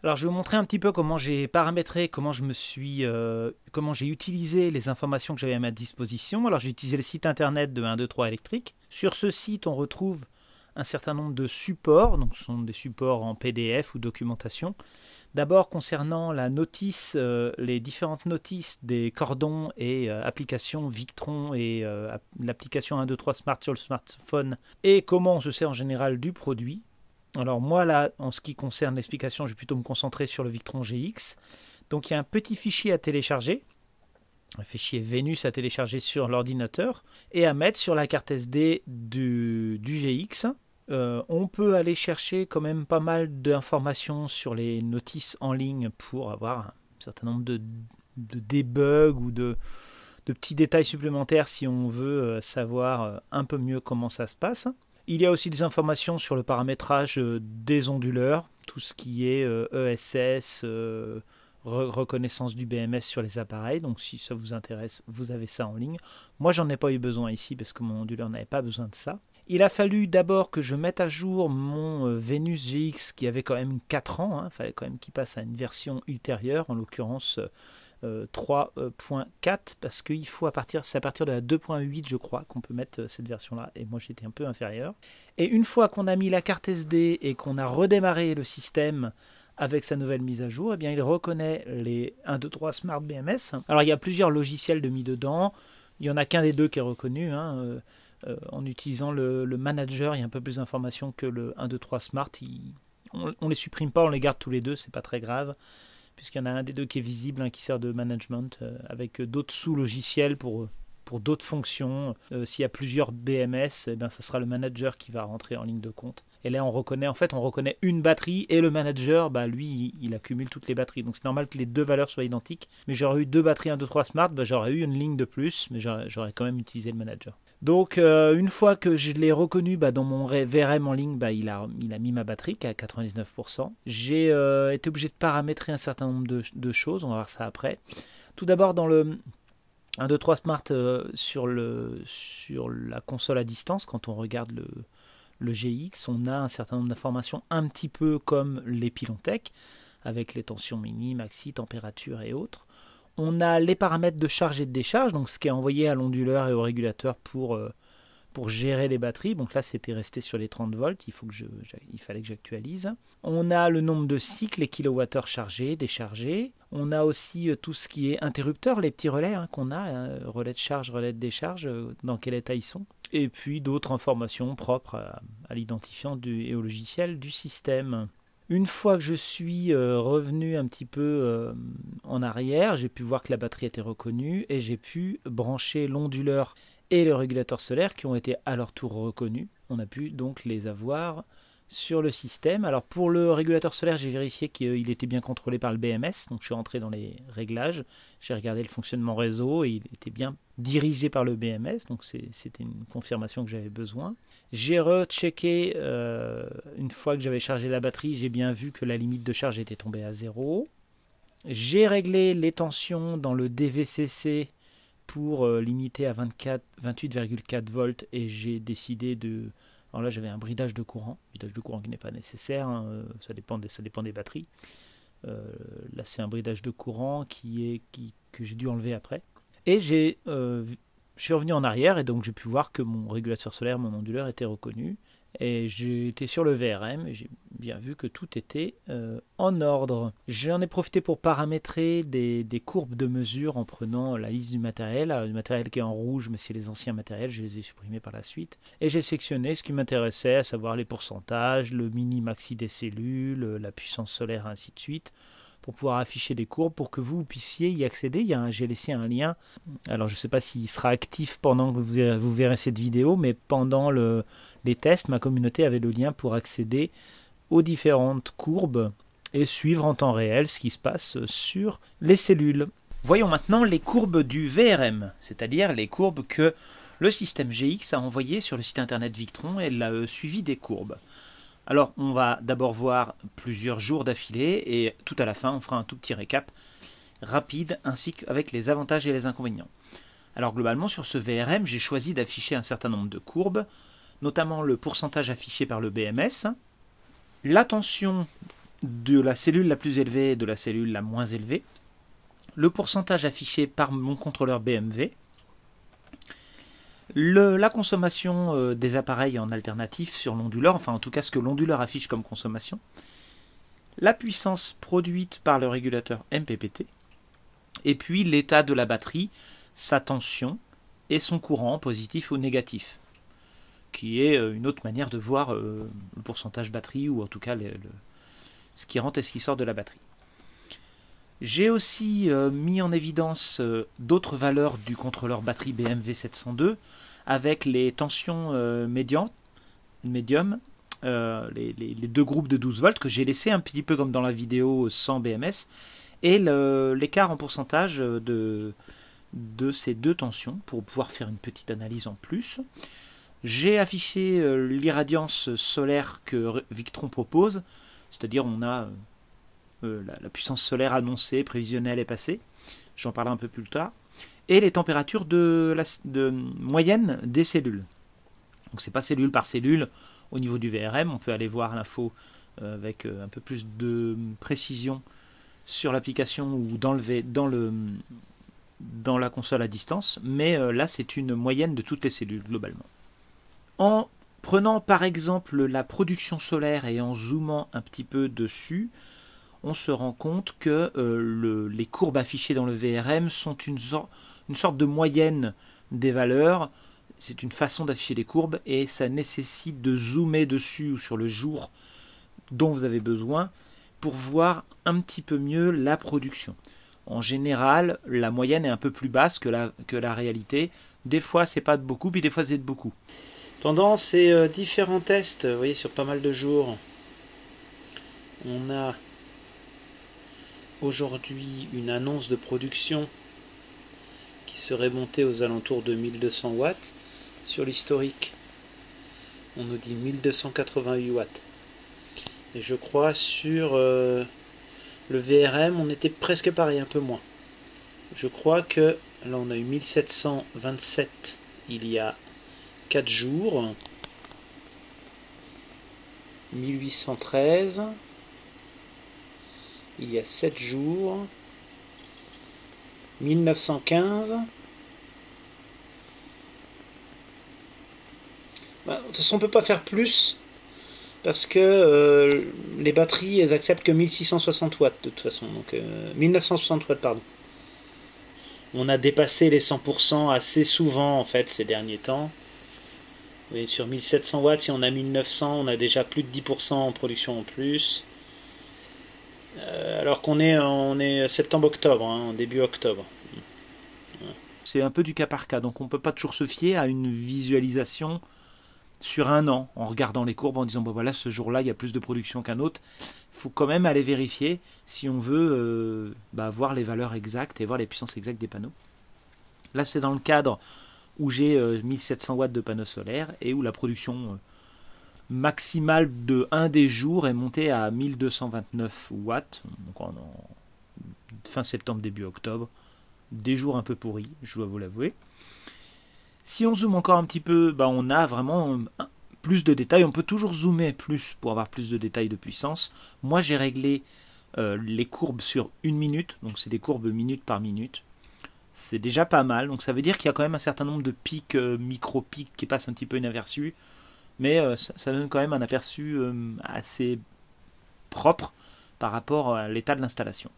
Alors je vais vous montrer un petit peu comment j'ai paramétré, comment j'ai utilisé les informations que j'avais à ma disposition. Alors j'ai utilisé le site internet de 123 électrique. Sur ce site, on retrouve un certain nombre de supports, donc ce sont des supports en PDF ou documentation. D'abord concernant la notice, les différentes notices des cordons et applications Victron et l'application 123 Smart sur le smartphone et comment on se sert en général du produit. Alors moi là, en ce qui concerne l'explication, je vais plutôt me concentrer sur le Victron GX. Donc il y a un petit fichier à télécharger, un fichier Venus à télécharger sur l'ordinateur et à mettre sur la carte SD du GX. On peut aller chercher quand même pas mal d'informations sur les notices en ligne pour avoir un certain nombre de debugs ou de petits détails supplémentaires si on veut savoir un peu mieux comment ça se passe. Il y a aussi des informations sur le paramétrage des onduleurs, tout ce qui est ESS, reconnaissance du BMS sur les appareils. Donc si ça vous intéresse, vous avez ça en ligne. Moi, j'en ai pas eu besoin ici parce que mon onduleur n'avait pas besoin de ça. Il a fallu d'abord que je mette à jour mon Venus GX qui avait quand même 4 ans. Il fallait quand même qu'il passe à une version ultérieure, en l'occurrence 3.4 parce qu'il faut c'est à partir de la 2.8 je crois qu'on peut mettre cette version là et moi j'étais un peu inférieur. Et une fois qu'on a mis la carte SD et qu'on a redémarré le système avec sa nouvelle mise à jour, eh bien il reconnaît les 1, 2, 3 Smart BMS. Alors il y a plusieurs logiciels de mis dedans, il n'y en a qu'un des deux qui est reconnu. En utilisant le manager, il y a un peu plus d'informations que le 1, 2, 3 Smart. On les supprime pas, on les garde tous les deux, c'est pas très grave, puisqu'il y en a un des deux qui est visible, qui sert de management, avec d'autres sous-logiciels pour d'autres fonctions. S'il y a plusieurs BMS, eh bien, ce sera le manager qui va rentrer en ligne de compte. Et là, on reconnaît une batterie, et le manager, lui, il accumule toutes les batteries. Donc c'est normal que les deux valeurs soient identiques. Mais j'aurais eu deux batteries 1, 2, 3 Smart, j'aurais eu une ligne de plus, mais j'aurais quand même utilisé le manager. Donc une fois que je l'ai reconnu dans mon VRM en ligne, il a mis ma batterie qui est à 99%. J'ai été obligé de paramétrer un certain nombre de choses, on va voir ça après. Tout d'abord dans le 1, 2, 3 Smart sur la console à distance, quand on regarde le GX, on a un certain nombre d'informations un petit peu comme les Pilontech, avec les tensions mini, maxi, température et autres. On a les paramètres de charge et de décharge, donc ce qui est envoyé à l'onduleur et au régulateur pour gérer les batteries. Donc là, c'était resté sur les 30 volts, il fallait que j'actualise. On a le nombre de cycles, les kilowattheures chargés, déchargés. On a aussi tout ce qui est interrupteur, les petits relais qu'on a, relais de charge, relais de décharge, dans quel état ils sont. Et puis d'autres informations propres à l'identifiant et au logiciel du système. Une fois que je suis revenu un petit peu en arrière, j'ai pu voir que la batterie était reconnue et j'ai pu brancher l'onduleur et le régulateur solaire qui ont été à leur tour reconnus. On a pu donc les avoir sur le système. Alors pour le régulateur solaire, j'ai vérifié qu'il était bien contrôlé par le BMS, donc je suis rentré dans les réglages, j'ai regardé le fonctionnement réseau et il était bien dirigé par le BMS, donc c'était une confirmation que j'avais besoin. J'ai rechecké une fois que j'avais chargé la batterie, j'ai bien vu que la limite de charge était tombée à 0. J'ai réglé les tensions dans le DVCC pour limiter à 28,4 volts et j'ai décidé de... Alors là j'avais un bridage de courant qui n'est pas nécessaire, ça dépend des batteries. Là c'est un bridage de courant que j'ai dû enlever après. Et je suis revenu en arrière et donc j'ai pu voir que mon régulateur solaire, mon onduleur était reconnu. Et j'étais sur le VRM et j'ai bien vu que tout était en ordre. J'en ai profité pour paramétrer des courbes de mesure en prenant la liste du matériel. Le matériel qui est en rouge, mais c'est les anciens matériels, je les ai supprimés par la suite. Et j'ai sélectionné ce qui m'intéressait, à savoir les pourcentages, le mini-maxi des cellules, la puissance solaire, ainsi de suite, pour pouvoir afficher des courbes pour que vous puissiez y accéder. J'ai laissé un lien. Alors je ne sais pas s'il sera actif pendant que vous verrez cette vidéo, mais pendant les tests, ma communauté avait le lien pour accéder aux différentes courbes et suivre en temps réel ce qui se passe sur les cellules. Voyons maintenant les courbes du VRM, c'est-à-dire les courbes que le système GX a envoyées sur le site internet Victron et l'a suivi des courbes. Alors, on va d'abord voir plusieurs jours d'affilée et tout à la fin, on fera un tout petit récap rapide ainsi qu'avec les avantages et les inconvénients. Alors, globalement, sur ce VRM, j'ai choisi d'afficher un certain nombre de courbes, notamment le pourcentage affiché par le BMS, la tension de la cellule la plus élevée et de la cellule la moins élevée, le pourcentage affiché par mon contrôleur BMV, la consommation des appareils en alternatif sur l'onduleur, enfin en tout cas ce que l'onduleur affiche comme consommation, la puissance produite par le régulateur MPPT, et puis l'état de la batterie, sa tension et son courant positif ou négatif, qui est une autre manière de voir le pourcentage batterie, ou en tout cas ce qui rentre et ce qui sort de la batterie. J'ai aussi mis en évidence d'autres valeurs du contrôleur batterie BMW 702 avec les tensions médium, les deux groupes de 12 volts que j'ai laissé un petit peu comme dans la vidéo sans BMS, et l'écart en pourcentage de ces deux tensions pour pouvoir faire une petite analyse en plus. J'ai affiché l'irradiance solaire que Victron propose, c'est-à-dire on a la puissance solaire annoncée, prévisionnelle et passée, j'en parlerai un peu plus tard, et les températures moyennes des cellules. Donc c'est pas cellule par cellule au niveau du VRM, on peut aller voir l'info avec un peu plus de précision sur l'application ou dans la console à distance, mais là c'est une moyenne de toutes les cellules globalement. En prenant par exemple la production solaire et en zoomant un petit peu dessus, on se rend compte que les courbes affichées dans le VRM sont une sorte de moyenne des valeurs. C'est une façon d'afficher les courbes et ça nécessite de zoomer dessus ou sur le jour dont vous avez besoin pour voir un petit peu mieux la production. En général, la moyenne est un peu plus basse que la réalité. Des fois, c'est pas de beaucoup, puis des fois, c'est de beaucoup. Pendant ces différents tests, vous voyez, sur pas mal de jours, on a aujourd'hui une annonce de production qui serait montée aux alentours de 1200 watts. Sur l'historique, on nous dit 1288 watts. Et je crois sur le VRM, on était presque pareil, un peu moins. Je crois que là, on a eu 1727 il y a 4 jours. 1813 il y a 7 jours. 1915. De toute façon, on ne peut pas faire plus parce que les batteries, elles acceptent que 1660 watts de toute façon. Donc 1960 watts, pardon. On a dépassé les 100% assez souvent en fait ces derniers temps. Et sur 1700 watts, si on a 1900, on a déjà plus de 10% en production en plus. Alors qu'on est septembre-octobre, hein, début octobre. C'est un peu du cas par cas, donc on ne peut pas toujours se fier à une visualisation sur un an, en regardant les courbes, en disant bon voilà, ce jour-là, il y a plus de production qu'un autre. Il faut quand même aller vérifier si on veut voir les valeurs exactes et voir les puissances exactes des panneaux. Là, c'est dans le cadre où j'ai 1700 watts de panneaux solaires et où la production maximale de un des jours est montée à 1229 watts, donc en fin septembre, début octobre. Des jours un peu pourris, je dois vous l'avouer. Si on zoome encore un petit peu, on a vraiment plus de détails. On peut toujours zoomer plus pour avoir plus de détails de puissance. Moi, j'ai réglé les courbes sur 1 minute, donc c'est des courbes minute par minute. C'est déjà pas mal, donc ça veut dire qu'il y a quand même un certain nombre de pics, micro-pics qui passent un petit peu inaperçus, mais ça donne quand même un aperçu assez propre par rapport à l'état de l'installation.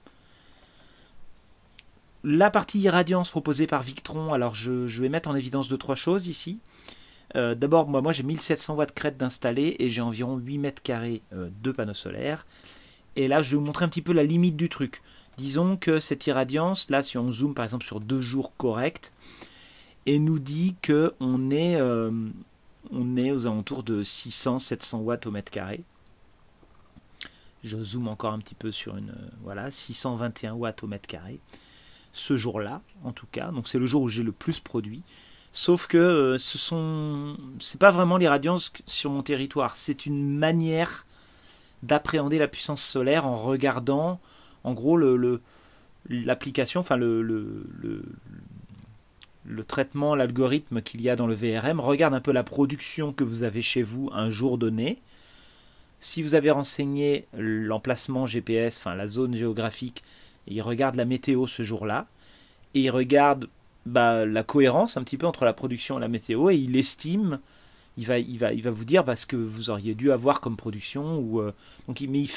La partie irradiance proposée par Victron, alors je vais mettre en évidence 2-3 choses ici. D'abord, moi j'ai 1700 watts crête d'installé et j'ai environ 8 mètres carrés de panneaux solaires. Et là, je vais vous montrer un petit peu la limite du truc. Disons que cette irradiance, là, si on zoome par exemple sur 2 jours corrects, et nous dit qu'on est, aux alentours de 600-700 watts au mètre carré. Je zoome encore un petit peu sur 621 watts au mètre carré. Ce jour-là, en tout cas, donc c'est le jour où j'ai le plus produit. Sauf que c'est pas vraiment l'irradiance sur mon territoire, c'est une manière d'appréhender la puissance solaire en regardant, en gros, l'application, enfin le traitement, l'algorithme qu'il y a dans le VRM regarde un peu la production que vous avez chez vous un jour donné, Si vous avez renseigné l'emplacement GPS, enfin la zone géographique, il regarde la météo ce jour-là, et il regarde la cohérence un petit peu entre la production et la météo, et il estime, il va vous dire ce que vous auriez dû avoir comme production. Mais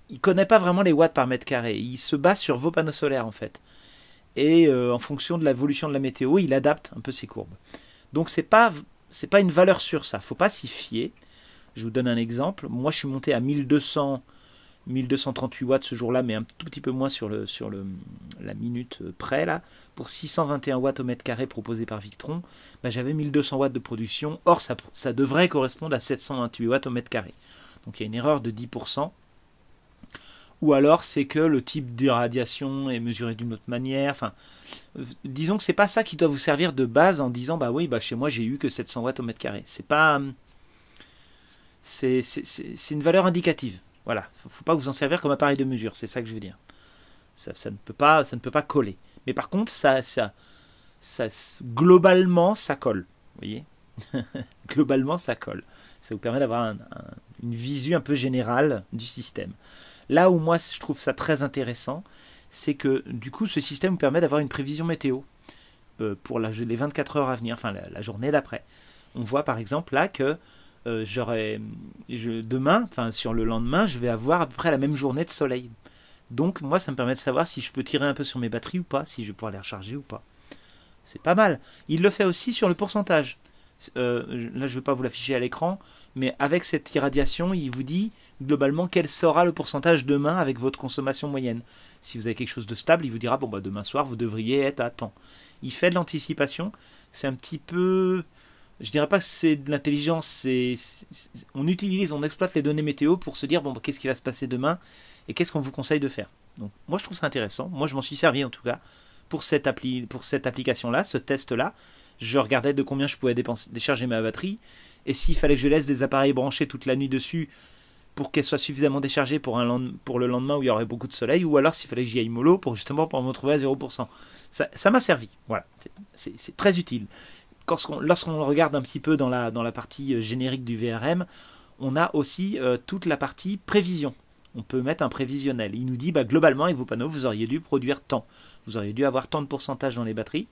il connaît pas vraiment les watts par mètre carré, il se base sur vos panneaux solaires en fait. Et en fonction de l'évolution de la météo, il adapte un peu ses courbes. Donc c'est pas une valeur sûre ça, faut pas s'y fier. Je vous donne un exemple. Moi je suis monté à 1238 watts ce jour-là, mais un tout petit peu moins sur la minute près là. Pour 621 watts au mètre carré proposé par Victron, j'avais 1200 watts de production. Or ça devrait correspondre à 728 watts au mètre carré. Donc il y a une erreur de 10%. Ou alors c'est que le type d'irradiation est mesuré d'une autre manière. Enfin, disons que c'est pas ça qui doit vous servir de base en disant chez moi j'ai eu que 700 watts au mètre carré. C'est pas, c'est une valeur indicative. Voilà, faut pas vous en servir comme appareil de mesure. C'est ça que je veux dire. Ça ne peut pas coller. Mais par contre globalement ça colle. Vous voyez, globalement ça colle. Ça vous permet d'avoir une visu un peu générale du système. Là où moi je trouve ça très intéressant, c'est que du coup ce système vous permet d'avoir une prévision météo pour les 24 heures à venir, enfin la journée d'après. On voit par exemple là que demain, enfin sur le lendemain, je vais avoir à peu près la même journée de soleil. Donc moi ça me permet de savoir si je peux tirer un peu sur mes batteries ou pas, si je vais pouvoir les recharger ou pas. C'est pas mal. Il le fait aussi sur le pourcentage. Là je ne vais pas vous l'afficher à l'écran, mais avec cette irradiation il vous dit globalement quel sera le pourcentage demain avec votre consommation moyenne. Si vous avez quelque chose de stable, il vous dira demain soir vous devriez être à temps. Il fait de l'anticipation. C'est un petit peu, je dirais pas que c'est de l'intelligence, on exploite les données météo pour se dire qu'est-ce qui va se passer demain et qu'est-ce qu'on vous conseille de faire. Donc moi je trouve ça intéressant. Moi je m'en suis servi en tout cas pour cette application là, ce test là. Je regardais de combien je pouvais décharger ma batterie, et s'il fallait que je laisse des appareils branchés toute la nuit dessus pour qu'elle soit suffisamment déchargée pour le lendemain où il y aurait beaucoup de soleil, ou alors s'il fallait que j'y aille mollo pour me retrouver à 0%. Ça m'a servi, voilà, c'est très utile. Lorsqu'on regarde un petit peu dans la partie générique du VRM, on a aussi toute la partie prévision. On peut mettre un prévisionnel. Il nous dit globalement avec vos panneaux vous auriez dû produire tant, vous auriez dû avoir tant de pourcentage dans les batteries.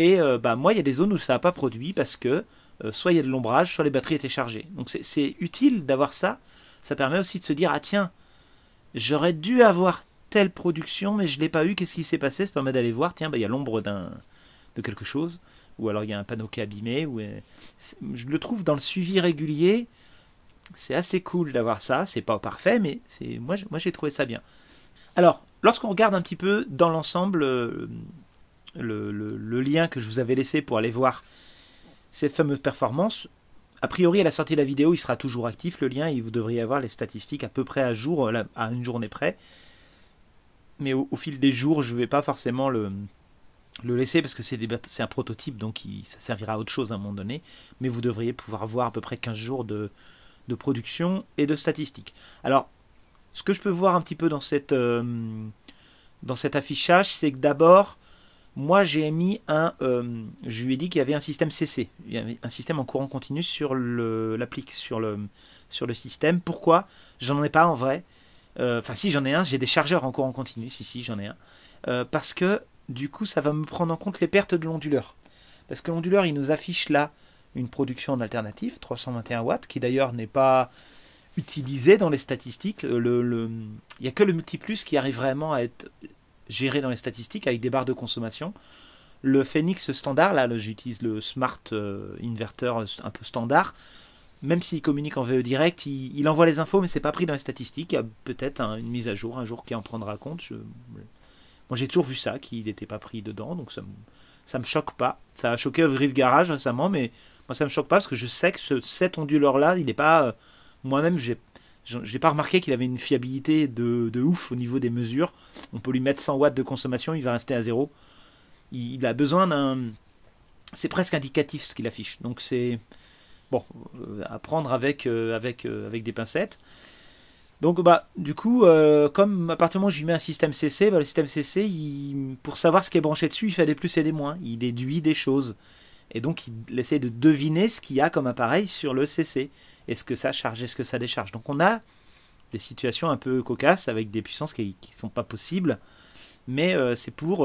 Et moi, il y a des zones où ça n'a pas produit parce que soit il y a de l'ombrage, soit les batteries étaient chargées. Donc c'est utile d'avoir ça. Ça permet aussi de se dire, ah tiens, j'aurais dû avoir telle production, mais je ne l'ai pas eu. Qu'est-ce qui s'est passé? Ça permet d'aller voir, tiens, il y a l'ombre de quelque chose. Ou alors il y a un panneau qui est abîmé. Je le trouve dans le suivi régulier. C'est assez cool d'avoir ça. C'est pas parfait, mais moi j'ai trouvé ça bien. Alors, lorsqu'on regarde un petit peu dans l'ensemble... Le lien que je vous avais laissé pour aller voir ces fameuses performances, a priori à la sortie de la vidéo il sera toujours actif le lien et vous devriez avoir les statistiques à peu près à jour, à une journée près, mais au fil des jours je ne vais pas forcément le laisser parce que c'est un prototype, donc ça servira à autre chose à un moment donné, mais vous devriez pouvoir voir à peu près 15 jours de production et de statistiques. Alors ce que je peux voir un petit peu dans cet affichage, c'est que d'abord moi, j'ai mis je lui ai dit qu'il y avait un système CC, il y avait un système en courant continu sur le système. Pourquoi? J'en ai pas en vrai. Enfin, si j'en ai un, j'ai des chargeurs en courant continu. Si, j'en ai un. Parce que du coup, ça va me prendre en compte les pertes de l'onduleur. Parce que l'onduleur, il nous affiche là une production en alternative, 321 watts, qui d'ailleurs n'est pas utilisé dans les statistiques. Il n'y a que le multiplus qui arrive vraiment à être géré dans les statistiques avec des barres de consommation. Le Phoenix standard, là j'utilise le Smart Inverter un peu standard, même s'il communique en VE direct, il envoie les infos mais c'est pas pris dans les statistiques. Il y a peut-être une mise à jour un jour qui en prendra compte. Moi j'ai toujours vu ça, qu'il n'était pas pris dedans, donc ça me choque pas. Ça a choqué Rive Garage récemment, mais moi ça me choque pas parce que je sais que cet onduleur là il n'est pas... moi-même j'ai pas remarqué qu'il avait une fiabilité de ouf au niveau des mesures. On peut lui mettre 100 watts de consommation, il va rester à 0. Il a besoin d'un... C'est presque indicatif ce qu'il affiche. Donc c'est... Bon, à prendre avec des pincettes. Donc du coup, comme à partir du moment où je lui mets un système CC, le système CC, pour savoir ce qui est branché dessus, il fait des plus et des moins. Il déduit des choses. Et donc il essaie de deviner ce qu'il y a comme appareil sur le CC. Est-ce que ça charge, est-ce que ça décharge. Donc on a des situations un peu cocasses avec des puissances qui ne sont pas possibles, mais c'est pour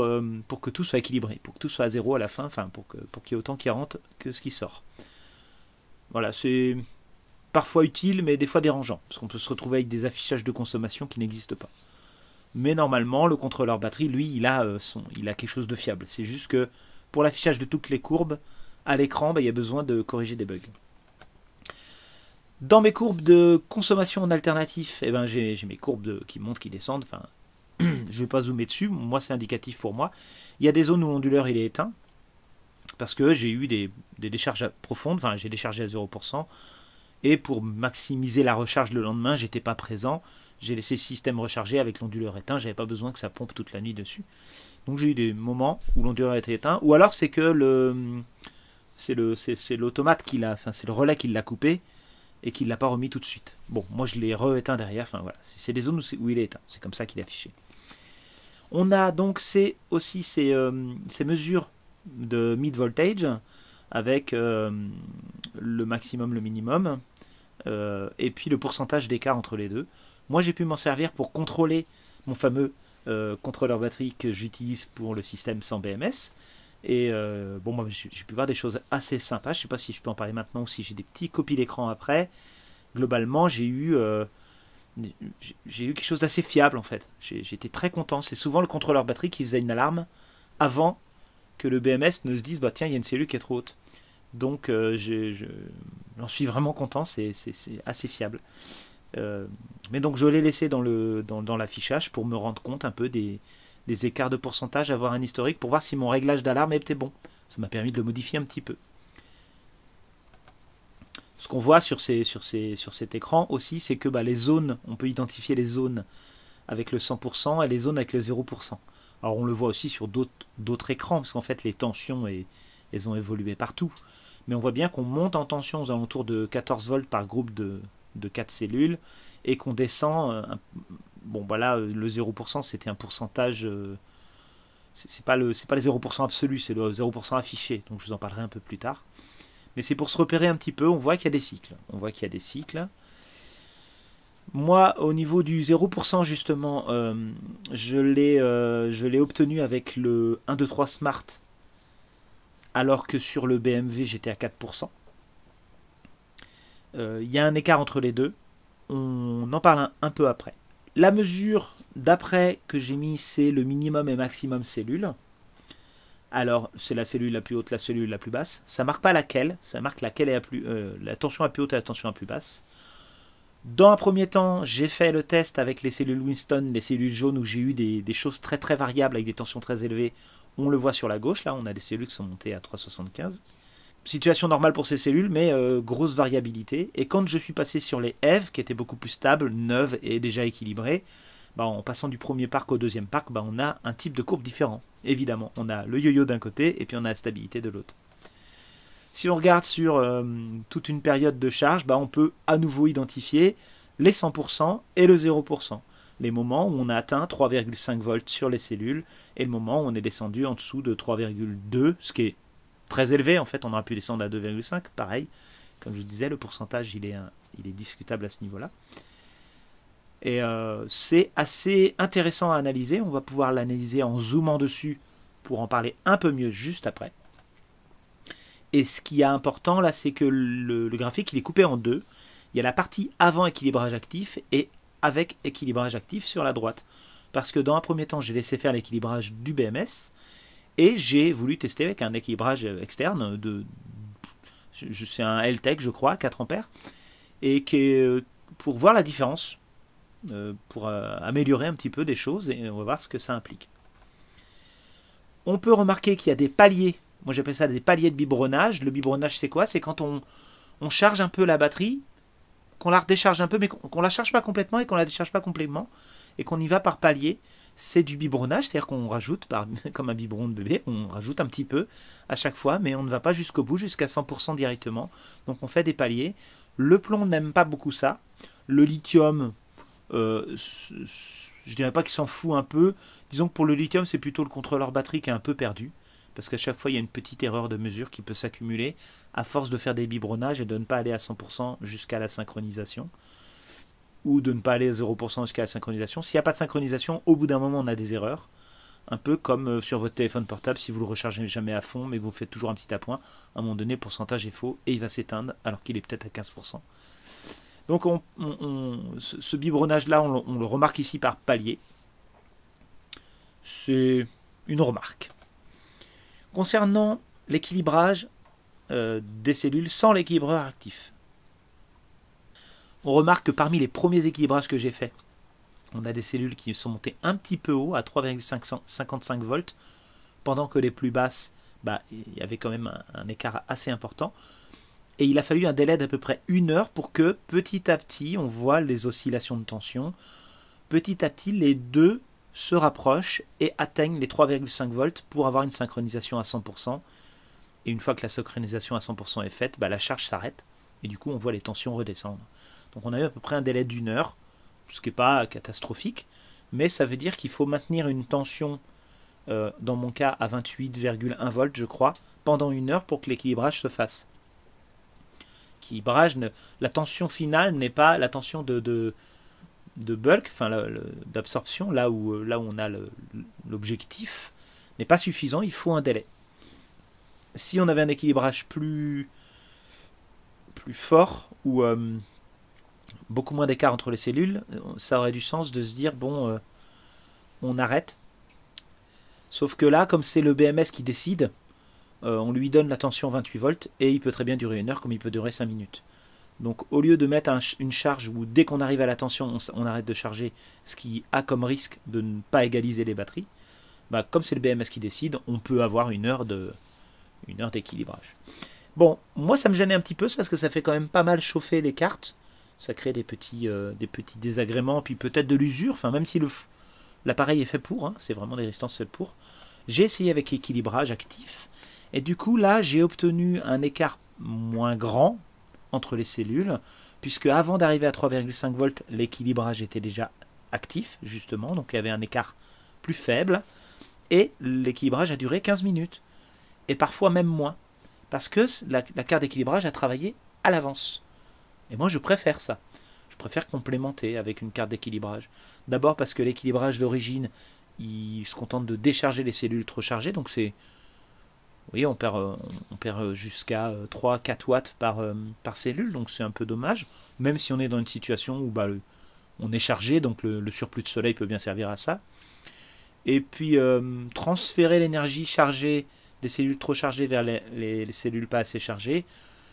que tout soit équilibré, pour que tout soit à zéro à la fin, enfin pour qu'il y ait autant qui rentre que ce qui sort. Voilà, c'est parfois utile, mais des fois dérangeant, parce qu'on peut se retrouver avec des affichages de consommation qui n'existent pas. Mais normalement, le contrôleur batterie, lui, il a quelque chose de fiable. C'est juste que pour l'affichage de toutes les courbes, à l'écran, il y a besoin de corriger des bugs. Dans mes courbes de consommation en alternatif, j'ai mes courbes qui montent, qui descendent. Enfin, je ne vais pas zoomer dessus. Moi, c'est indicatif pour moi. Il y a des zones où l'onduleur il est éteint parce que j'ai eu des décharges profondes. Enfin, j'ai déchargé à 0%. Et pour maximiser la recharge le lendemain, j'étais pas présent. J'ai laissé le système recharger avec l'onduleur éteint. J'avais pas besoin que ça pompe toute la nuit dessus. Donc j'ai eu des moments où l'onduleur était éteint. Ou alors c'est que c'est l'automate qui l'a, enfin c'est le relais qui l'a coupé et qui ne l'a pas remis tout de suite. Bon, moi je l'ai re-éteint derrière, enfin voilà, c'est des zones où il est éteint, c'est comme ça qu'il est affiché. On a donc aussi ces mesures de mid-voltage avec le maximum, le minimum, et puis le pourcentage d'écart entre les deux. Moi j'ai pu m'en servir pour contrôler mon fameux contrôleur batterie que j'utilise pour le système sans BMS. Et moi j'ai pu voir des choses assez sympas. Je ne sais pas si je peux en parler maintenant ou si j'ai des petits copies d'écran après. Globalement, j'ai eu quelque chose d'assez fiable en fait. J'étais très content. C'est souvent le contrôleur batterie qui faisait une alarme avant que le BMS ne se dise bah tiens, il y a une cellule qui est trop haute. Donc j'en suis vraiment content. C'est assez fiable. Mais donc je l'ai laissé dans l'affichage pour me rendre compte un peu des écarts de pourcentage, avoir un historique pour voir si mon réglage d'alarme était bon. Ça m'a permis de le modifier un petit peu. Ce qu'on voit sur cet écran aussi, c'est que les zones, on peut identifier les zones avec le 100% et les zones avec le 0%. Alors on le voit aussi sur d'autres écrans, parce qu'en fait les tensions, elles ont évolué partout. Mais on voit bien qu'on monte en tension aux alentours de 14 volts par groupe de 4 cellules, et qu'on descend... Bon, voilà, le 0%, c'était un pourcentage... c'est pas les 0% absolus, c'est le 0% affiché. Donc je vous en parlerai un peu plus tard. Mais c'est pour se repérer un petit peu, on voit qu'il y a des cycles. Moi, au niveau du 0%, justement, je l'ai obtenu avec le 1, 2, 3 Smart, alors que sur le BMW, j'étais à 4%. Il y a un écart entre les deux. On en parle un peu après. La mesure d'après que j'ai mis, c'est le minimum et maximum cellule. Alors, c'est la cellule la plus haute, la cellule la plus basse. Ça ne marque pas laquelle, ça marque laquelle est la tension la plus haute et la tension la plus basse. Dans un premier temps, j'ai fait le test avec les cellules Winston, les cellules jaunes, où j'ai eu des choses très très variables avec des tensions très élevées. On le voit sur la gauche, là, on a des cellules qui sont montées à 3,75. Situation normale pour ces cellules, mais grosse variabilité. Et quand je suis passé sur les EV, qui étaient beaucoup plus stables, neuves et déjà équilibrées, en passant du premier parc au deuxième parc, on a un type de courbe différent. Évidemment, on a le yo-yo d'un côté et puis on a la stabilité de l'autre. Si on regarde sur toute une période de charge, on peut à nouveau identifier les 100% et le 0%. Les moments où on a atteint 3,5 volts sur les cellules et le moment où on est descendu en dessous de 3,2, ce qui est très élevé. En fait, on aurait pu descendre à 2,5. Pareil, comme je disais, le pourcentage il est discutable à ce niveau-là. Et c'est assez intéressant à analyser. On va pouvoir l'analyser en zoomant dessus pour en parler un peu mieux juste après. Et ce qui est important là, c'est que le graphique il est coupé en deux. Il y a la partie avant équilibrage actif et avec équilibrage actif sur la droite. Parce que dans un premier temps, j'ai laissé faire l'équilibrage du BMS et j'ai voulu tester avec un équilibrage externe c'est un LTEC, je crois, 4 ampères, et pour voir la différence, pour améliorer un petit peu des choses, et on va voir ce que ça implique. On peut remarquer qu'il y a des paliers. Moi j'appelle ça des paliers de biberonnage. Le biberonnage c'est quoi? C'est quand on charge un peu la batterie, qu'on la redécharge un peu, mais qu'on la charge pas complètement et qu'on la décharge pas complètement, et qu'on y va par palier. C'est du biberonnage, c'est-à-dire qu'on rajoute, comme un biberon de bébé, on rajoute un petit peu à chaque fois, mais on ne va pas jusqu'au bout, jusqu'à 100% directement. Donc on fait des paliers. Le plomb n'aime pas beaucoup ça. Le lithium, je dirais pas qu'il s'en fout un peu. Disons que pour le lithium, c'est plutôt le contrôleur batterie qui est un peu perdu. parce qu'à chaque fois il y a une petite erreur de mesure qui peut s'accumuler à force de faire des biberonnages et de ne pas aller à 100% jusqu'à la synchronisation, ou de ne pas aller à 0% jusqu'à la synchronisation. S'il n'y a pas de synchronisation, au bout d'un moment on a des erreurs, un peu comme sur votre téléphone portable, si vous le rechargez jamais à fond mais vous faites toujours un petit appoint, à un moment donné le pourcentage est faux et il va s'éteindre alors qu'il est peut-être à 15%. Donc ce biberonnage là on le remarque ici par palier. C'est une remarque. Concernant l'équilibrage des cellules sans l'équilibreur actif, on remarque que parmi les premiers équilibrages que j'ai faits, on a des cellules qui sont montées un petit peu haut, à 3,55 volts, pendant que les plus basses, il y avait quand même un écart assez important. Et il a fallu un délai d'à peu près 1 heure pour que petit à petit, on voit les oscillations de tension. Petit à petit, les deux se rapprochent et atteignent les 3,5 volts pour avoir une synchronisation à 100%. Et une fois que la synchronisation à 100% est faite, la charge s'arrête. Et du coup, on voit les tensions redescendre. Donc on a eu à peu près un délai d'1 heure, ce qui n'est pas catastrophique. Mais ça veut dire qu'il faut maintenir une tension, dans mon cas, à 28,1 volts, je crois, pendant 1 heure pour que l'équilibrage se fasse. La tension finale n'est pas la tension de bulk, enfin d'absorption, là où on a l'objectif, n'est pas suffisant, il faut un délai. Si on avait un équilibrage plus fort, ou beaucoup moins d'écart entre les cellules, ça aurait du sens de se dire, on arrête. Sauf que là, comme c'est le BMS qui décide, on lui donne la tension 28 volts et il peut très bien durer 1 heure comme il peut durer 5 minutes. Donc au lieu de mettre une charge où dès qu'on arrive à la tension on arrête de charger, ce qui a comme risque de ne pas égaliser les batteries, comme c'est le BMS qui décide, on peut avoir 1 heure d'équilibrage. Bon, moi ça me gênait un petit peu parce que ça fait quand même pas mal chauffer les cartes, ça crée des petits désagréments, puis peut-être de l'usure, même si l'appareil est fait pour, c'est vraiment des résistances faites pour. J'ai essayé avec l'équilibrage actif, et du coup là j'ai obtenu un écart moins grand entre les cellules, puisque avant d'arriver à 3,5 volts, l'équilibrage était déjà actif, justement, donc il y avait un écart plus faible, et l'équilibrage a duré 15 minutes, et parfois même moins, parce que la carte d'équilibrage a travaillé à l'avance. Et moi je préfère ça, je préfère complémenter avec une carte d'équilibrage. D'abord parce que l'équilibrage d'origine, il se contente de décharger les cellules trop chargées, donc c'est... Vous voyez, on perd jusqu'à 3-4 watts par cellule, donc c'est un peu dommage, même si on est dans une situation où on est chargé, donc le surplus de soleil peut bien servir à ça. Et puis transférer l'énergie chargée des cellules trop chargées vers les cellules pas assez chargées,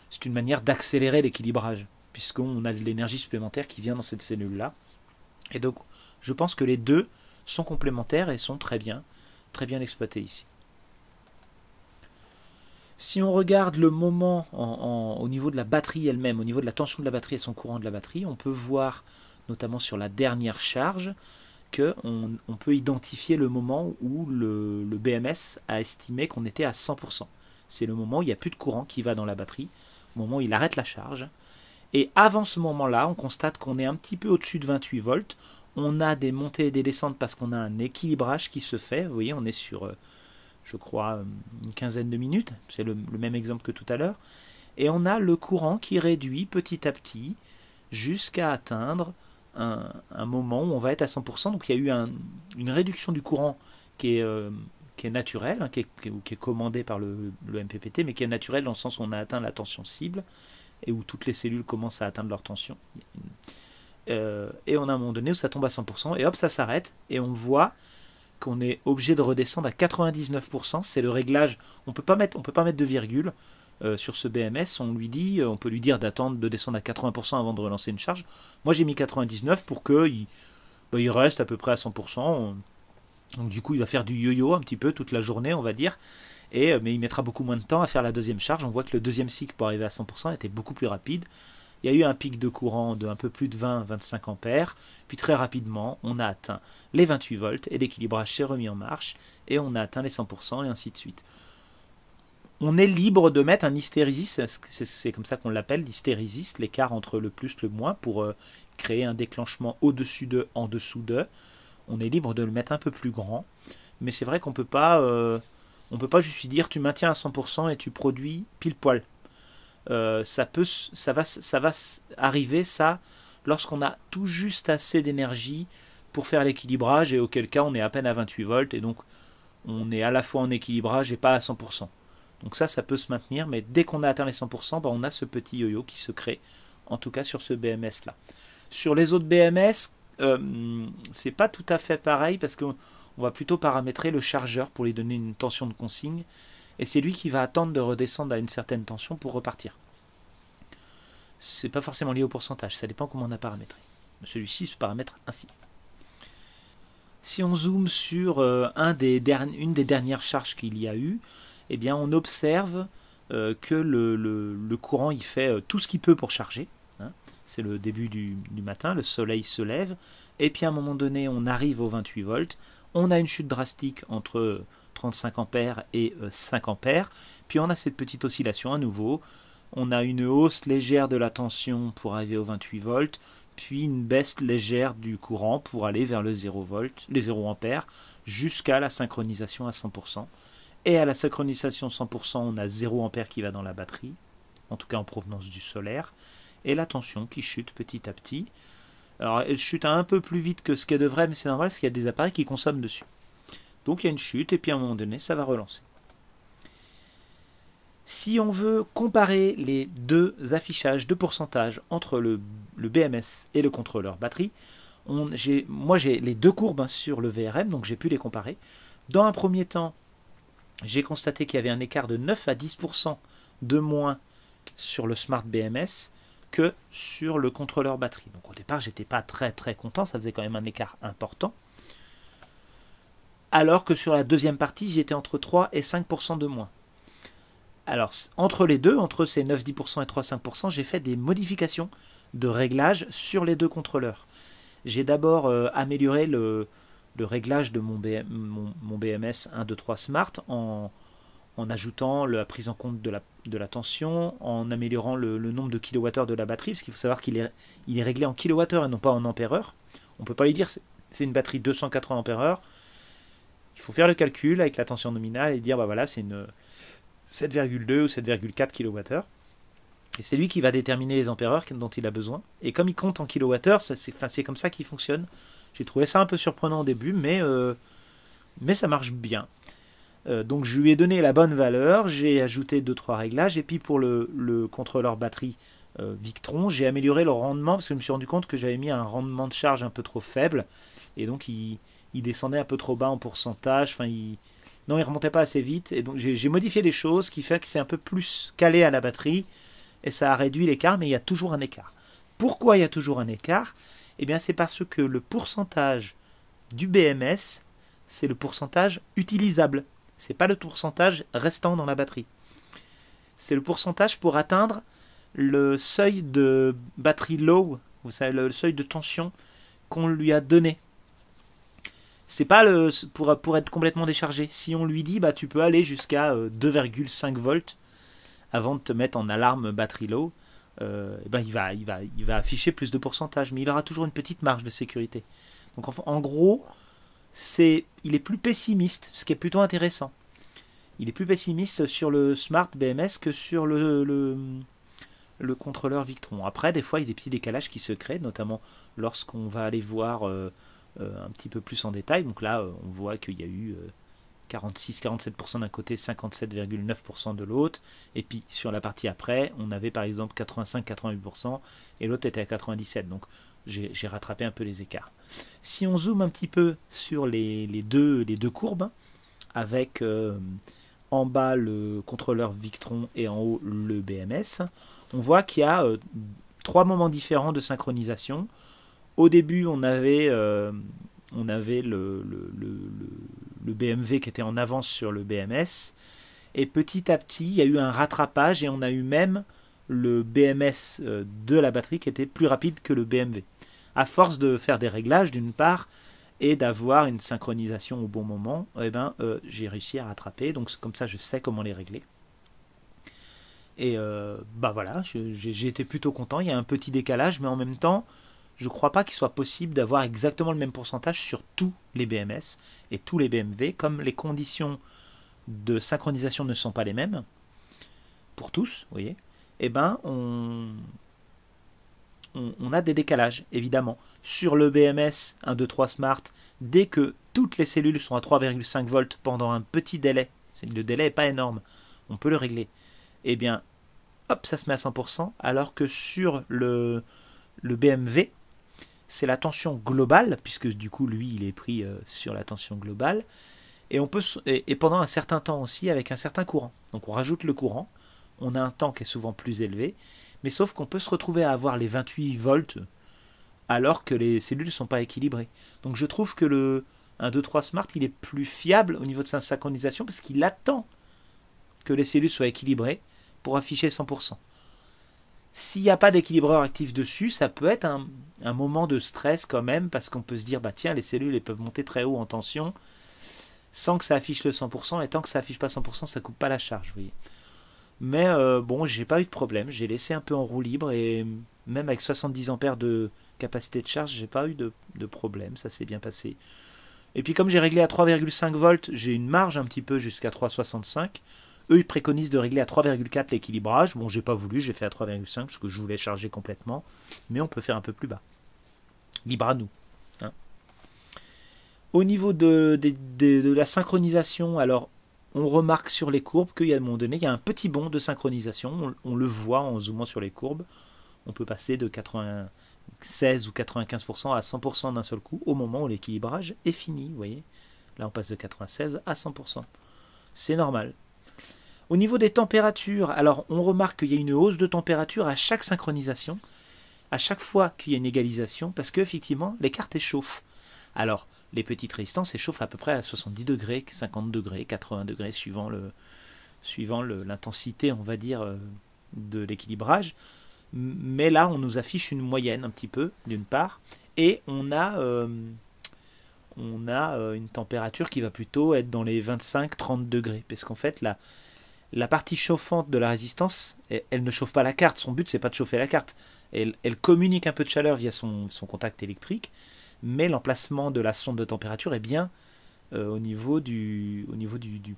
c'est une manière d'accélérer l'équilibrage, puisqu'on a de l'énergie supplémentaire qui vient dans cette cellule-là. Et donc je pense que les deux sont complémentaires et sont très bien exploités ici. Si on regarde le moment au niveau de la batterie elle-même, au niveau de la tension de la batterie et son courant de la batterie, on peut voir, notamment sur la dernière charge, qu'on peut identifier le moment où le BMS a estimé qu'on était à 100%. C'est le moment où il n'y a plus de courant qui va dans la batterie, au moment où il arrête la charge. Et avant ce moment-là, on constate qu'on est un petit peu au-dessus de 28 volts. On a des montées et des descentes parce qu'on a un équilibrage qui se fait. Vous voyez, on est sur... je crois, une quinzaine de minutes, c'est le même exemple que tout à l'heure, et on a le courant qui réduit petit à petit jusqu'à atteindre un moment où on va être à 100%, donc il y a eu une réduction du courant qui est naturelle, qui est commandée par le MPPT, mais qui est naturelle dans le sens où on a atteint la tension cible, et où toutes les cellules commencent à atteindre leur tension. Et on a un moment donné où ça tombe à 100%, et hop, ça s'arrête, et on voit qu'on est obligé de redescendre à 99%, c'est le réglage. On peut pas mettre de virgule sur ce BMS. On peut lui dire d'attendre de descendre à 80% avant de relancer une charge. Moi j'ai mis 99 pour qu'il il reste à peu près à 100%. Donc du coup il va faire du yo-yo un petit peu toute la journée, on va dire. Mais il mettra beaucoup moins de temps à faire la deuxième charge. On voit que le deuxième cycle pour arriver à 100% était beaucoup plus rapide. Il y a eu un pic de courant de un peu plus de 20-25 ampères, puis très rapidement, on a atteint les 28 volts et l'équilibrage s'est remis en marche, et on a atteint les 100% et ainsi de suite. On est libre de mettre un hystérésis, c'est comme ça qu'on l'appelle, l'hystérésis, l'écart entre le plus et le moins, pour créer un déclenchement au-dessus de, en dessous de. On est libre de le mettre un peu plus grand, mais c'est vrai qu'on ne peut pas On ne peut pas juste lui dire tu maintiens à 100% et tu produis pile poil. Ça va arriver ça lorsqu'on a tout juste assez d'énergie pour faire l'équilibrage, et auquel cas on est à peine à 28 volts, et donc on est à la fois en équilibrage et pas à 100%. Donc ça peut se maintenir, mais dès qu'on a atteint les 100%, on a ce petit yo-yo qui se crée, en tout cas sur ce BMS là. Sur les autres BMS, c'est pas tout à fait pareil, parce qu'on va plutôt paramétrer le chargeur pour lui donner une tension de consigne, et c'est lui qui va attendre de redescendre à une certaine tension pour repartir. C'est pas forcément lié au pourcentage, ça dépend comment on a paramétré. Celui-ci se paramètre ainsi. Si on zoome sur une des dernières charges qu'il y a eu, eh bien on observe que le courant il fait tout ce qu'il peut pour charger. Hein. C'est le début du matin, le soleil se lève, et puis à un moment donné on arrive aux 28 volts, on a une chute drastique entre 35 ampères et 5 ampères, puis on a cette petite oscillation à nouveau, on a une hausse légère de la tension pour arriver aux 28 volts, puis une baisse légère du courant pour aller vers le 0 volt, les 0 ampères, jusqu'à la synchronisation à 100%. Et à la synchronisation 100%, on a 0 ampère qui va dans la batterie, en tout cas en provenance du solaire, et la tension qui chute petit à petit. Alors elle chute un peu plus vite que ce qu'elle devrait, mais c'est normal parce qu'il y a des appareils qui consomment dessus. Donc il y a une chute, et puis à un moment donné, ça va relancer. Si on veut comparer les deux affichages de pourcentage entre le BMS et le contrôleur batterie, moi j'ai les deux courbes sur le VRM, donc j'ai pu les comparer. Dans un premier temps, j'ai constaté qu'il y avait un écart de 9 à 10% de moins sur le Smart BMS que sur le contrôleur batterie. Donc au départ, j'étais pas très content, ça faisait quand même un écart important. Alors que sur la deuxième partie, j'étais entre 3 et 5% de moins. Alors, entre les deux, entre ces 9-10% et 3-5%, j'ai fait des modifications de réglage sur les deux contrôleurs. J'ai d'abord amélioré le réglage de mon BMS 1, 2, 3 Smart en ajoutant la prise en compte de la tension, en améliorant le nombre de kilowattheures de la batterie, parce qu'il faut savoir qu'il est réglé en kilowattheures et non pas en ampères-heure. On ne peut pas lui dire c'est une batterie 280 ampères-heure. Il faut faire le calcul avec la tension nominale et dire bah voilà, c'est une 7,2 ou 7,4 kWh. Et c'est lui qui va déterminer les ampères-heures dont il a besoin. Et comme il compte en kilowattheures, c'est comme ça qu'il fonctionne. J'ai trouvé ça un peu surprenant au début, mais ça marche bien. Donc je lui ai donné la bonne valeur, j'ai ajouté 2-3 réglages, et puis pour le contrôleur batterie Victron, j'ai amélioré le rendement, parce que je me suis rendu compte que j'avais mis un rendement de charge un peu trop faible, et donc il descendait un peu trop bas en pourcentage, non, il remontait pas assez vite, et donc j'ai modifié des choses qui fait que c'est un peu plus calé à la batterie, et ça a réduit l'écart, mais il y a toujours un écart. Pourquoi il y a toujours un écart? Eh bien c'est parce que le pourcentage du BMS, c'est le pourcentage utilisable. C'est pas le pourcentage restant dans la batterie. C'est le pourcentage pour atteindre le seuil de batterie low, vous savez, le seuil de tension qu'on lui a donné. C'est pas pour être complètement déchargé. Si on lui dit bah tu peux aller jusqu'à 2,5 volts avant de te mettre en alarme batterie low, il va afficher plus de pourcentage, mais il aura toujours une petite marge de sécurité. Donc en gros, il est plus pessimiste, ce qui est plutôt intéressant. Il est plus pessimiste sur le Smart BMS que sur le contrôleur Victron. Après, des fois, il y a des petits décalages qui se créent, notamment lorsqu'on va aller voir un petit peu plus en détail. Donc là, on voit qu'il y a eu 46-47% d'un côté, 57,9% de l'autre. Et puis sur la partie après, on avait par exemple 85-88% et l'autre était à 97%. Donc j'ai rattrapé un peu les écarts. Si on zoome un petit peu sur les deux courbes, avec en bas le contrôleur Victron et en haut le BMS, on voit qu'il y a 3 moments différents de synchronisation. Au début, on avait le BMW qui était en avance sur le BMS, et petit à petit, il y a eu un rattrapage, et on a eu même le BMS de la batterie qui était plus rapide que le BMW. À force de faire des réglages d'une part, et d'avoir une synchronisation au bon moment, j'ai réussi à rattraper, donc comme ça je sais comment les régler. Et voilà, j'ai été plutôt content. Il y a un petit décalage, mais en même temps, je ne crois pas qu'il soit possible d'avoir exactement le même pourcentage sur tous les BMS et tous les BMW, comme les conditions de synchronisation ne sont pas les mêmes, pour tous, vous voyez, eh ben on a des décalages, évidemment. Sur le BMS 1, 2, 3 Smart, dès que toutes les cellules sont à 3,5 volts pendant un petit délai, le délai n'est pas énorme, on peut le régler, eh bien, hop, ça se met à 100%, alors que sur le BMV, c'est la tension globale, puisque du coup, lui, il est pris sur la tension globale, et, et pendant un certain temps aussi, avec un certain courant. Donc on rajoute le courant, on a un temps qui est souvent plus élevé, mais sauf qu'on peut se retrouver à avoir les 28 volts alors que les cellules ne sont pas équilibrées. Donc je trouve que le 1, 2, 3 Smart, il est plus fiable au niveau de sa synchronisation parce qu'il attend que les cellules soient équilibrées pour afficher 100%. S'il n'y a pas d'équilibreur actif dessus, ça peut être un moment de stress quand même, parce qu'on peut se dire, bah tiens, les cellules elles peuvent monter très haut en tension sans que ça affiche le 100%, et tant que ça affiche pas 100%, ça ne coupe pas la charge, vous voyez. Mais bon, j'ai pas eu de problème, j'ai laissé un peu en roue libre, et même avec 70 ampères de capacité de charge, j'ai pas eu de problème, ça s'est bien passé. Et puis comme j'ai réglé à 3,5 volts, j'ai une marge un petit peu jusqu'à 3,65. Eux, ils préconisent de régler à 3,4 l'équilibrage. Bon, j'ai pas voulu, j'ai fait à 3,5 parce que je voulais charger complètement. Mais on peut faire un peu plus bas. Libre à nous. Hein. Au niveau de la synchronisation, alors on remarque sur les courbes qu'il y a à un moment donné, il y a un petit bond de synchronisation. On le voit en zoomant sur les courbes. On peut passer de 96 ou 95% à 100% d'un seul coup au moment où l'équilibrage est fini. Vous voyez, là on passe de 96 à 100%. C'est normal. Au niveau des températures, alors on remarque qu'il y a une hausse de température à chaque synchronisation, à chaque fois qu'il y a une égalisation, parce qu'effectivement les cartes échauffent. Alors les petites résistances échauffent à peu près à 70 degrés, 50 degrés, 80 degrés, suivant l'intensité, on va dire, de l'équilibrage. Mais là, on nous affiche une moyenne un petit peu, d'une part, et on a une température qui va plutôt être dans les 25-30 degrés, parce qu'en fait, la partie chauffante de la résistance, elle ne chauffe pas la carte, son but c'est pas de chauffer la carte, elle communique un peu de chaleur via son contact électrique, mais l'emplacement de la sonde de température est bien au niveau du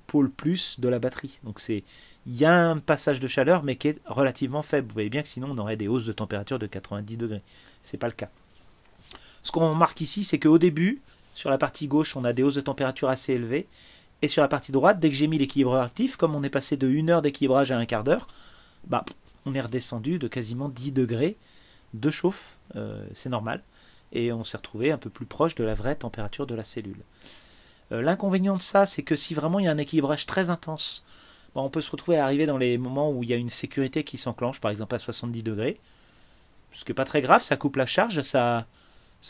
pôle plus de la batterie. Donc il y a un passage de chaleur, mais qui est relativement faible. Vous voyez bien que sinon on aurait des hausses de température de 90 degrés. C'est pas le cas. Ce qu'on remarque ici, c'est qu'au début, sur la partie gauche, on a des hausses de température assez élevées. Et sur la partie droite, dès que j'ai mis l'équilibreur actif, comme on est passé de 1 heure d'équilibrage à un quart d'heure, bah, on est redescendu de quasiment 10 degrés de chauffe. C'est normal. Et on s'est retrouvé un peu plus proche de la vraie température de la cellule. L'inconvénient de ça, c'est que si vraiment il y a un équilibrage très intense, bah, on peut se retrouver à arriver dans les moments où il y a une sécurité qui s'enclenche, par exemple à 70 degrés. Ce qui n'est pas très grave, ça coupe la charge, ça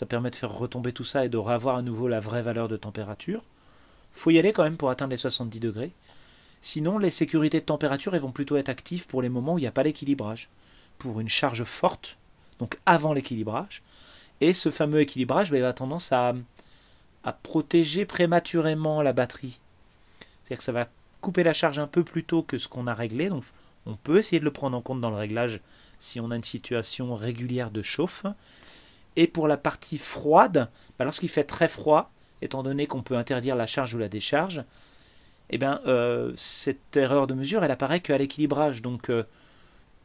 permet de faire retomber tout ça et de revoir à nouveau la vraie valeur de température. Il faut y aller quand même pour atteindre les 70 degrés. Sinon, les sécurités de température elles vont plutôt être actives pour les moments où il n'y a pas d'équilibrage. Pour une charge forte, donc avant l'équilibrage. Et ce fameux équilibrage, bah, il a tendance à protéger prématurément la batterie. C'est-à-dire que ça va couper la charge un peu plus tôt que ce qu'on a réglé. Donc on peut essayer de le prendre en compte dans le réglage si on a une situation régulière de chauffe. Et pour la partie froide, bah, lorsqu'il fait très froid, étant donné qu'on peut interdire la charge ou la décharge, eh bien, cette erreur de mesure, elle apparaît qu'à l'équilibrage. Donc,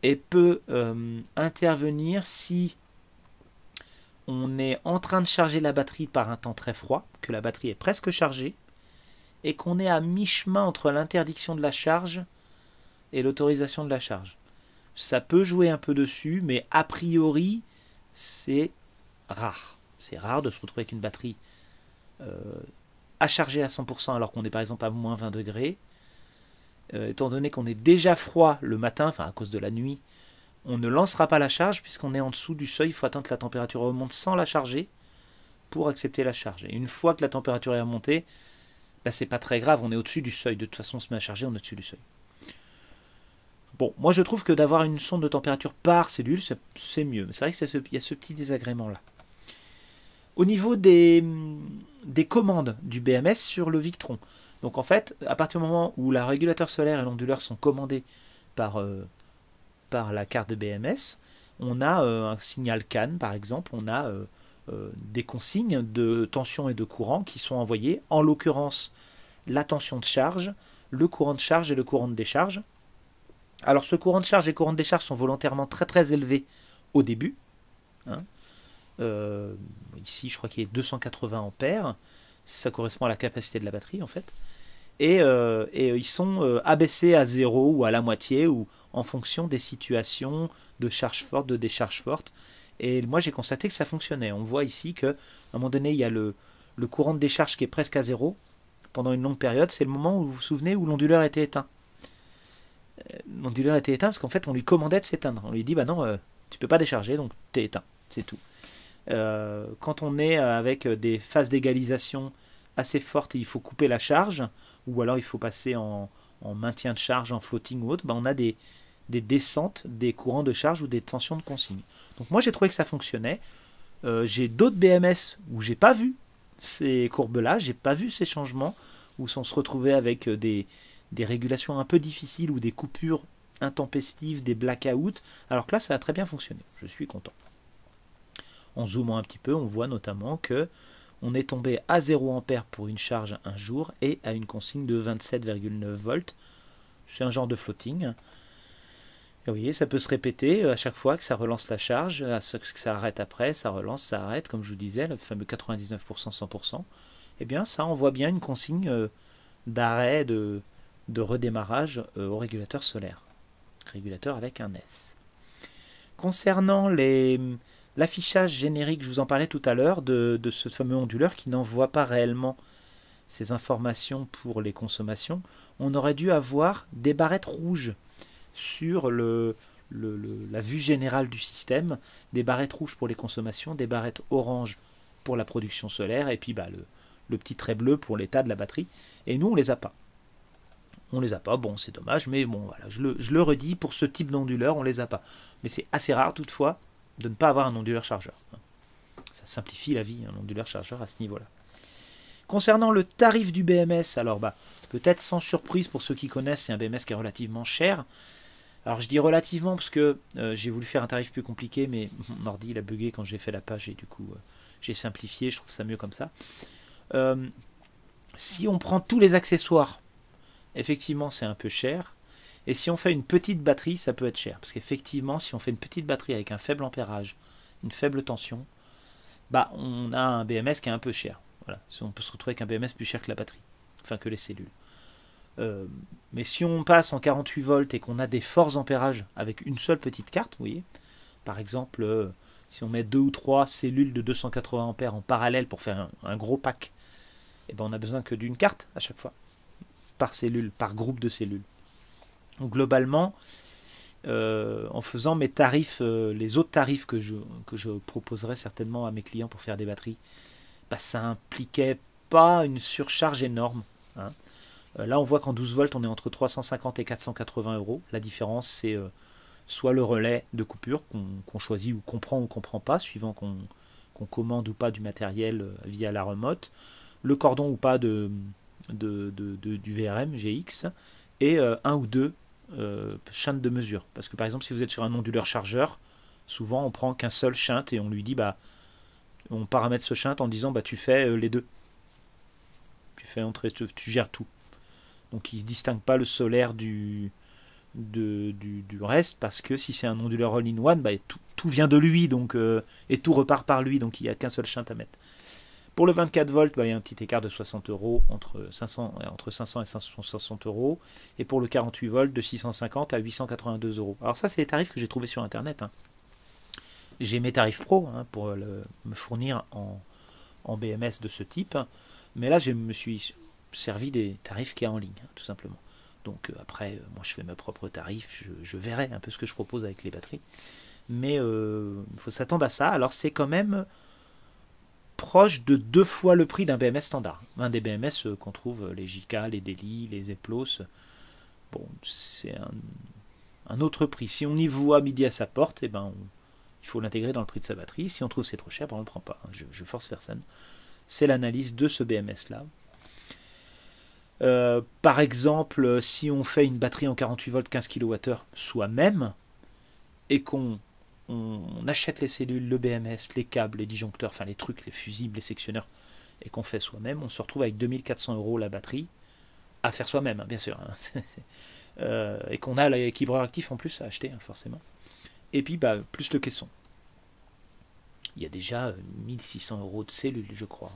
elle peut intervenir si on est en train de charger la batterie par un temps très froid, que la batterie est presque chargée, et qu'on est à mi-chemin entre l'interdiction de la charge et l'autorisation de la charge. Ça peut jouer un peu dessus, mais a priori, c'est rare. C'est rare de se retrouver avec une batterie à charger à 100% alors qu'on est par exemple à moins 20 degrés. Étant donné qu'on est déjà froid le matin, enfin à cause de la nuit, on ne lancera pas la charge puisqu'on est en dessous du seuil. Il faut attendre que la température remonte sans la charger pour accepter la charge. Et une fois que la température est remontée, bah, c'est pas très grave, on est au-dessus du seuil. De toute façon, on se met à charger, on est au-dessus du seuil. Bon, moi je trouve que d'avoir une sonde de température par cellule, c'est mieux. Mais c'est vrai qu'il y a ce petit désagrément-là. Au niveau des commandes du BMS sur le Victron, donc en fait, à partir du moment où le régulateur solaire et l'onduleur sont commandés par la carte de BMS, on a un signal CAN par exemple, on a des consignes de tension et de courant qui sont envoyées, en l'occurrence la tension de charge, le courant de charge et le courant de décharge. Alors ce courant de charge et courant de décharge sont volontairement très très élevés au début. Hein. Ici je crois qu'il est 280 ampères. Ça correspond à la capacité de la batterie en fait. Et ils sont abaissés à 0 ou à la moitié ou en fonction des situations de charge forte, de décharge forte. Et moi j'ai constaté que ça fonctionnait. On voit ici qu'à un moment donné il y a le courant de décharge qui est presque à 0 pendant une longue période. C'est le moment où vous vous souvenez où l'onduleur était éteint. L'onduleur était éteint parce qu'en fait on lui commandait de s'éteindre. On lui dit bah non, tu peux pas décharger donc tu es éteint, c'est tout. Quand on est avec des phases d'égalisation assez fortes et il faut couper la charge, ou alors il faut passer en maintien de charge, en floating ou autre, bah on a des descentes des courants de charge ou des tensions de consigne. Donc moi j'ai trouvé que ça fonctionnait. J'ai d'autres BMS où j'ai pas vu ces courbes-là, j'ai pas vu ces changements, où on se retrouvait avec des régulations un peu difficiles ou des coupures intempestives, des blackouts, alors que là ça a très bien fonctionné, je suis content. En zoomant un petit peu, on voit notamment que on est tombé à 0 A pour une charge un jour et à une consigne de 27,9 volts. C'est un genre de floating. Et vous voyez, ça peut se répéter à chaque fois que ça relance la charge, que ça arrête après, ça relance, ça arrête, comme je vous disais, le fameux 99%, 100%. Eh bien, ça envoie bien une consigne d'arrêt, de redémarrage au régulateur solaire. Régulateur avec un S. Concernant l'affichage générique, je vous en parlais tout à l'heure, de ce fameux onduleur qui n'envoie pas réellement ces informations pour les consommations, on aurait dû avoir des barrettes rouges sur la vue générale du système, des barrettes rouges pour les consommations, des barrettes oranges pour la production solaire, et puis bah, le petit trait bleu pour l'état de la batterie. Et nous, on les a pas. On les a pas, bon c'est dommage, mais bon voilà, je le redis, pour ce type d'onduleur, on les a pas. Mais c'est assez rare toutefois de ne pas avoir un onduleur chargeur. Ça simplifie la vie, un onduleur chargeur à ce niveau-là. Concernant le tarif du BMS, alors bah, peut-être sans surprise pour ceux qui connaissent, c'est un BMS qui est relativement cher. Alors je dis relativement parce que j'ai voulu faire un tarif plus compliqué, mais mon ordi il a bugué quand j'ai fait la page et du coup j'ai simplifié, je trouve ça mieux comme ça. Si on prend tous les accessoires, effectivement c'est un peu cher. Et si on fait une petite batterie, ça peut être cher. Parce qu'effectivement, si on fait une petite batterie avec un faible ampérage, une faible tension, bah on a un BMS qui est un peu cher. Voilà. On peut se retrouver avec un BMS plus cher que la batterie, enfin que les cellules. Mais si on passe en 48 volts et qu'on a des forts ampérages avec une seule petite carte, vous voyez, par exemple, si on met 2 ou 3 cellules de 280 ampères en parallèle pour faire un gros pack, et ben on n'a besoin que d'une carte à chaque fois, par cellule, par groupe de cellules. Donc globalement, en faisant mes tarifs, les autres tarifs que je proposerais certainement à mes clients pour faire des batteries, bah, ça impliquait pas une surcharge énorme. Hein. Là, on voit qu'en 12 volts, on est entre 350 et 480 euros. La différence, c'est soit le relais de coupure qu'on choisit ou qu'on prend ou qu'on ne prend pas, suivant qu'on commande ou pas du matériel via la remote, le cordon ou pas du VRM GX, et un ou deux shunt de mesure. Parce que par exemple, si vous êtes sur un onduleur chargeur, souvent on prend qu'un seul shunt et on lui dit, bah, on paramètre ce shunt en disant, bah, tu fais les deux. Tu gères tout. Donc il ne distingue pas le solaire du reste, parce que si c'est un onduleur all-in-one, bah, tout vient de lui, donc, et tout repart par lui, donc il n'y a qu'un seul shunt à mettre. Pour le 24 volts, bah, il y a un petit écart de 60 euros, entre 500 et 560 euros, et pour le 48 volts, de 650 à 882 euros. Alors ça, c'est les tarifs que j'ai trouvés sur Internet. Hein. J'ai mes tarifs pro pour me fournir en BMS de ce type, mais là, je me suis servi des tarifs qu'il y a en ligne, tout simplement. Donc après, moi je fais mes propres tarifs, je verrai un peu ce que je propose avec les batteries. Mais il faut s'attendre à ça. Alors c'est quand même proche de 2 fois le prix d'un BMS standard. Un des BMS qu'on trouve, les JK, les Daily, les Eplos, bon, c'est un autre prix. Si on y voit midi à sa porte, eh ben, il faut l'intégrer dans le prix de sa batterie. Si on trouve c'est trop cher, ben, on ne le prend pas. Je force personne. C'est l'analyse de ce BMS-là. Par exemple, si on fait une batterie en 48 volts 15 kWh soi-même et qu'on achète les cellules, le BMS, les câbles, les disjoncteurs, enfin les trucs, les fusibles, les sectionneurs, et qu'on fait soi-même, on se retrouve avec 2400 euros la batterie à faire soi-même, hein, bien sûr. Hein. Et qu'on a l'équilibreur actif en plus à acheter, hein, forcément. Et puis, bah, plus le caisson. Il y a déjà 1600 € de cellules, je crois.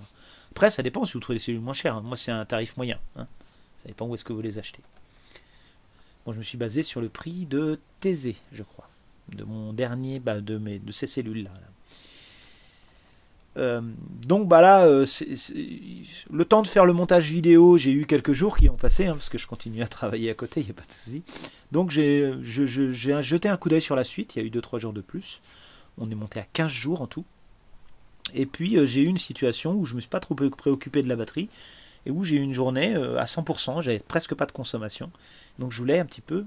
Après, ça dépend si vous trouvez des cellules moins chères. Moi, c'est un tarif moyen. Hein. Ça dépend où est-ce que vous les achetez. Bon, je me suis basé sur le prix de Thésée, je crois. De mon dernier, bah, de ces cellules-là. Donc bah là, le temps de faire le montage vidéo, j'ai eu quelques jours qui ont passé, hein, parce que je continue à travailler à côté, il n'y a pas de souci. Donc j'ai jeté un coup d'œil sur la suite, il y a eu 2-3 jours de plus. On est monté à 15 jours en tout. Et puis j'ai eu une situation où je ne me suis pas trop préoccupé de la batterie, et où j'ai eu une journée à 100%, j'avais presque pas de consommation. Donc je voulais un petit peu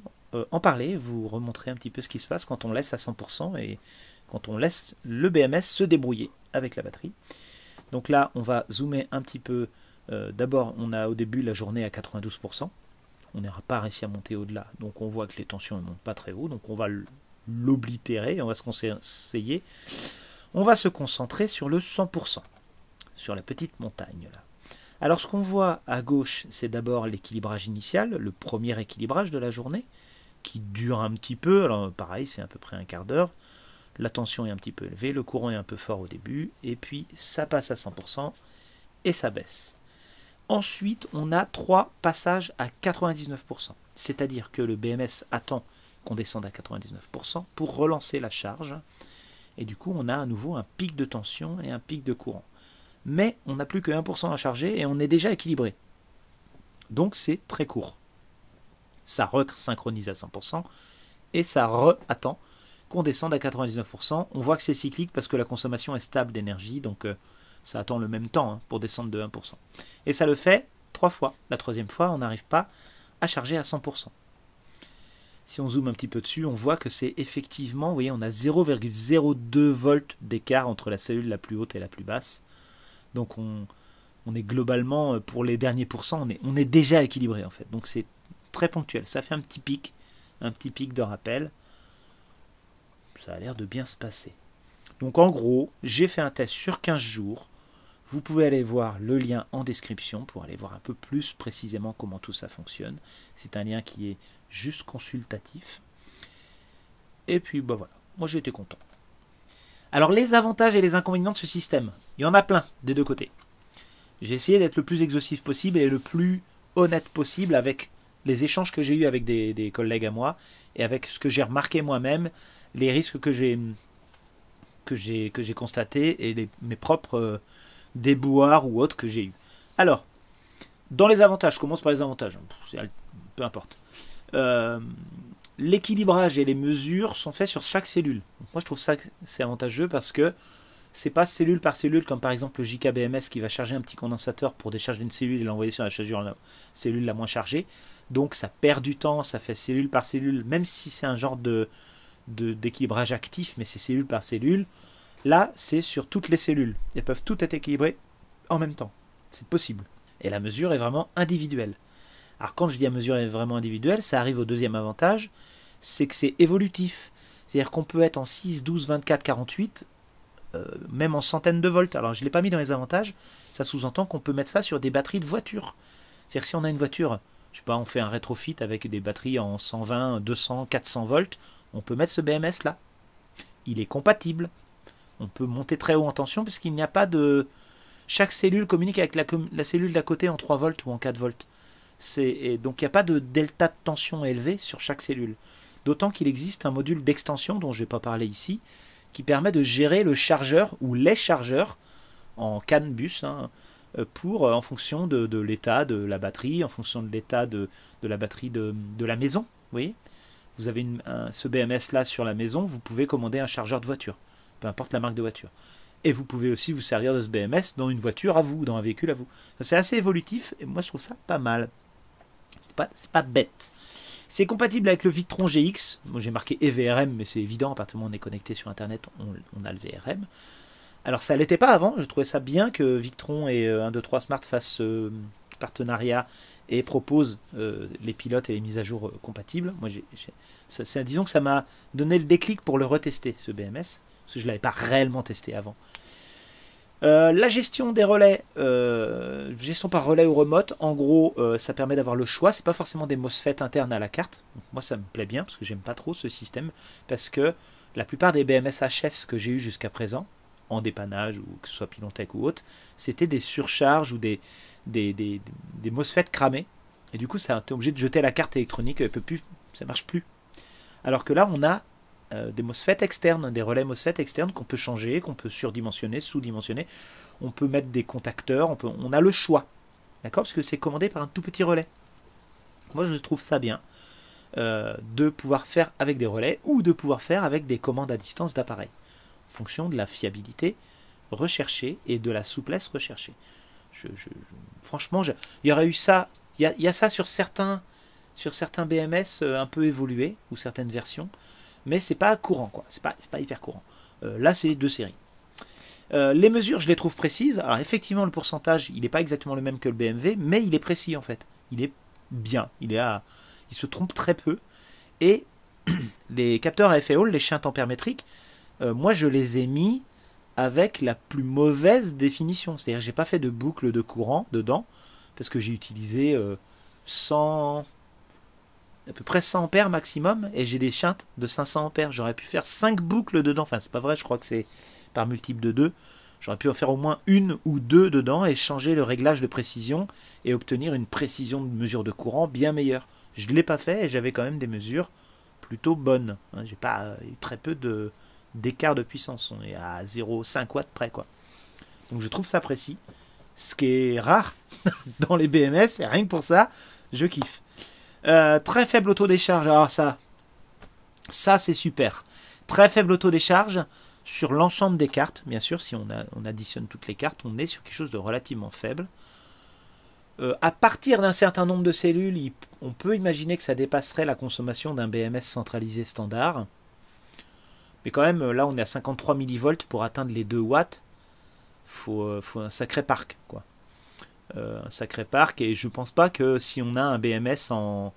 en parler, vous remontrer un petit peu ce qui se passe quand on laisse à 100% et quand on laisse le BMS se débrouiller avec la batterie. Donc là, on va zoomer un petit peu. D'abord, on a au début la journée à 92%. On n'aura pas réussi à monter au-delà. Donc on voit que les tensions ne montent pas très haut. Donc on va l'oblitérer. On va se conseiller. On va se concentrer sur le 100%. Sur la petite montagne là. Alors ce qu'on voit à gauche, c'est d'abord l'équilibrage initial, le premier équilibrage de la journée, qui dure un petit peu. Alors pareil, c'est à peu près un quart d'heure. La tension est un petit peu élevée, le courant est un peu fort au début, et puis ça passe à 100% et ça baisse. Ensuite, on a 3 passages à 99%, c'est-à-dire que le BMS attend qu'on descende à 99% pour relancer la charge, et du coup on a à nouveau un pic de tension et un pic de courant. Mais on n'a plus que 1% à charger et on est déjà équilibré. Donc c'est très court. Ça synchronise à 100% et ça attend qu'on descende à 99%. On voit que c'est cyclique parce que la consommation est stable d'énergie, donc ça attend le même temps pour descendre de 1%. Et ça le fait 3 fois. La troisième fois, on n'arrive pas à charger à 100%. Si on zoome un petit peu dessus, on voit que c'est effectivement, vous voyez, on a 0,02 volts d'écart entre la cellule la plus haute et la plus basse. Donc on est globalement, pour les derniers pourcents, on est déjà équilibré en fait. Donc c'est très ponctuel. Ça fait un petit pic de rappel. Ça a l'air de bien se passer. Donc en gros, j'ai fait un test sur 15 jours. Vous pouvez aller voir le lien en description pour aller voir un peu plus précisément comment tout ça fonctionne. C'est un lien qui est juste consultatif. Et puis bah voilà, moi j'ai été content. Alors les avantages et les inconvénients de ce système, il y en a plein des deux côtés. J'ai essayé d'être le plus exhaustif possible et le plus honnête possible avec les échanges que j'ai eus avec des collègues à moi et avec ce que j'ai remarqué moi-même, les risques que j'ai constatés et mes propres déboires ou autres que j'ai eu. Alors, dans les avantages, je commence par les avantages, peu importe. L'équilibrage et les mesures sont faits sur chaque cellule. Moi je trouve ça c'est avantageux parce que c'est pas cellule par cellule comme par exemple le JKBMS qui va charger un petit condensateur pour décharger une cellule et l'envoyer sur la cellule la moins chargée. Donc ça perd du temps, ça fait cellule par cellule, même si c'est un genre d'équilibrage actif, mais c'est cellule par cellule. Là c'est sur toutes les cellules. Elles peuvent toutes être équilibrées en même temps. C'est possible. Et la mesure est vraiment individuelle. Alors quand je dis à mesure est vraiment individuelle, ça arrive au deuxième avantage, c'est que c'est évolutif. C'est-à-dire qu'on peut être en 6, 12, 24, 48, même en centaines de volts. Alors je ne l'ai pas mis dans les avantages, ça sous-entend qu'on peut mettre ça sur des batteries de voiture. C'est-à-dire que si on a une voiture, je sais pas, on fait un rétrofit avec des batteries en 120, 200, 400 volts, on peut mettre ce BMS là. Il est compatible. On peut monter très haut en tension parce qu'il n'y a pas de... Chaque cellule communique avec la cellule d'à côté en 3 volts ou en 4 volts. Et donc il n'y a pas de delta de tension élevé sur chaque cellule. D'autant qu'il existe un module d'extension dont je n'ai pas parlé ici, qui permet de gérer le chargeur ou les chargeurs en CAN bus en fonction de l'état de la batterie, en fonction de l'état de la batterie de la maison. Vous voyez, vous avez ce BMS là sur la maison, vous pouvez commander un chargeur de voiture, peu importe la marque de voiture. Et vous pouvez aussi vous servir de ce BMS dans une voiture à vous, dans un véhicule à vous. C'est assez évolutif et moi je trouve ça pas mal. C'est pas bête. C'est compatible avec le Victron GX. Bon, j'ai marqué EVRM, mais c'est évident, à partir du moment où on est connecté sur Internet, on a le VRM. Alors ça ne l'était pas avant, je trouvais ça bien que Victron et 1, 2, 3 Smart fassent ce partenariat et proposent les pilotes et les mises à jour compatibles. Moi, disons que ça m'a donné le déclic pour le retester, ce BMS, parce que je ne l'avais pas réellement testé avant. La gestion des relais, gestion par relais ou remote, en gros, ça permet d'avoir le choix. C'est pas forcément des MOSFET internes à la carte. Donc, moi, ça me plaît bien parce que j'aime pas trop ce système. Parce que la plupart des BMS HS que j'ai eu jusqu'à présent, en dépannage ou que ce soit Pilontech ou autre, c'était des surcharges ou des MOSFET cramés. Et du coup, ça t'es obligé de jeter la carte électronique. Elle peut plus, ça marche plus. Alors que là, on a des MOSFET externes, des relais MOSFET externes qu'on peut changer, qu'on peut surdimensionner, sous-dimensionner. On peut mettre des contacteurs, on a le choix. D'accord? Parce que c'est commandé par un tout petit relais. Moi, je trouve ça bien de pouvoir faire avec des relais ou de pouvoir faire avec des commandes à distance d'appareils. En fonction de la fiabilité recherchée et de la souplesse recherchée. Franchement, il y aurait eu ça. Il y a ça sur certains BMS un peu évolués ou certaines versions. Mais c'est pas courant, quoi. C'est pas hyper courant. Là, c'est 2 séries. Les mesures, je les trouve précises. Alors, effectivement, le pourcentage, il n'est pas exactement le même que le BMW, mais il est précis, en fait. Il est bien. Il se trompe très peu. Et les capteurs à effet Hall, les chiens tempérométriques, moi, je les ai mis avec la plus mauvaise définition. C'est-à-dire, j'ai pas fait de boucle de courant dedans, parce que j'ai utilisé 100... à peu près 100 ampères maximum, et j'ai des shunts de 500 ampères. J'aurais pu faire 5 boucles dedans, enfin c'est pas vrai, je crois que c'est par multiple de 2. J'aurais pu en faire au moins 1 ou 2 dedans et changer le réglage de précision et obtenir une précision de mesure de courant bien meilleure. Je ne l'ai pas fait et j'avais quand même des mesures plutôt bonnes. J'ai pas eu très peu d'écart de puissance, on est à 0,5 watts près, quoi. Donc je trouve ça précis, ce qui est rare dans les BMS, et rien que pour ça, je kiffe. Très faible autodécharge, alors ça c'est super. Très faible autodécharge sur l'ensemble des cartes, bien sûr, si on additionne toutes les cartes, on est sur quelque chose de relativement faible. À partir d'un certain nombre de cellules, on peut imaginer que ça dépasserait la consommation d'un BMS centralisé standard. Mais quand même, là on est à 53 millivolts pour atteindre les 2 watts. Faut un sacré parc, quoi. Un sacré parc, et je pense pas que si on a un BMS en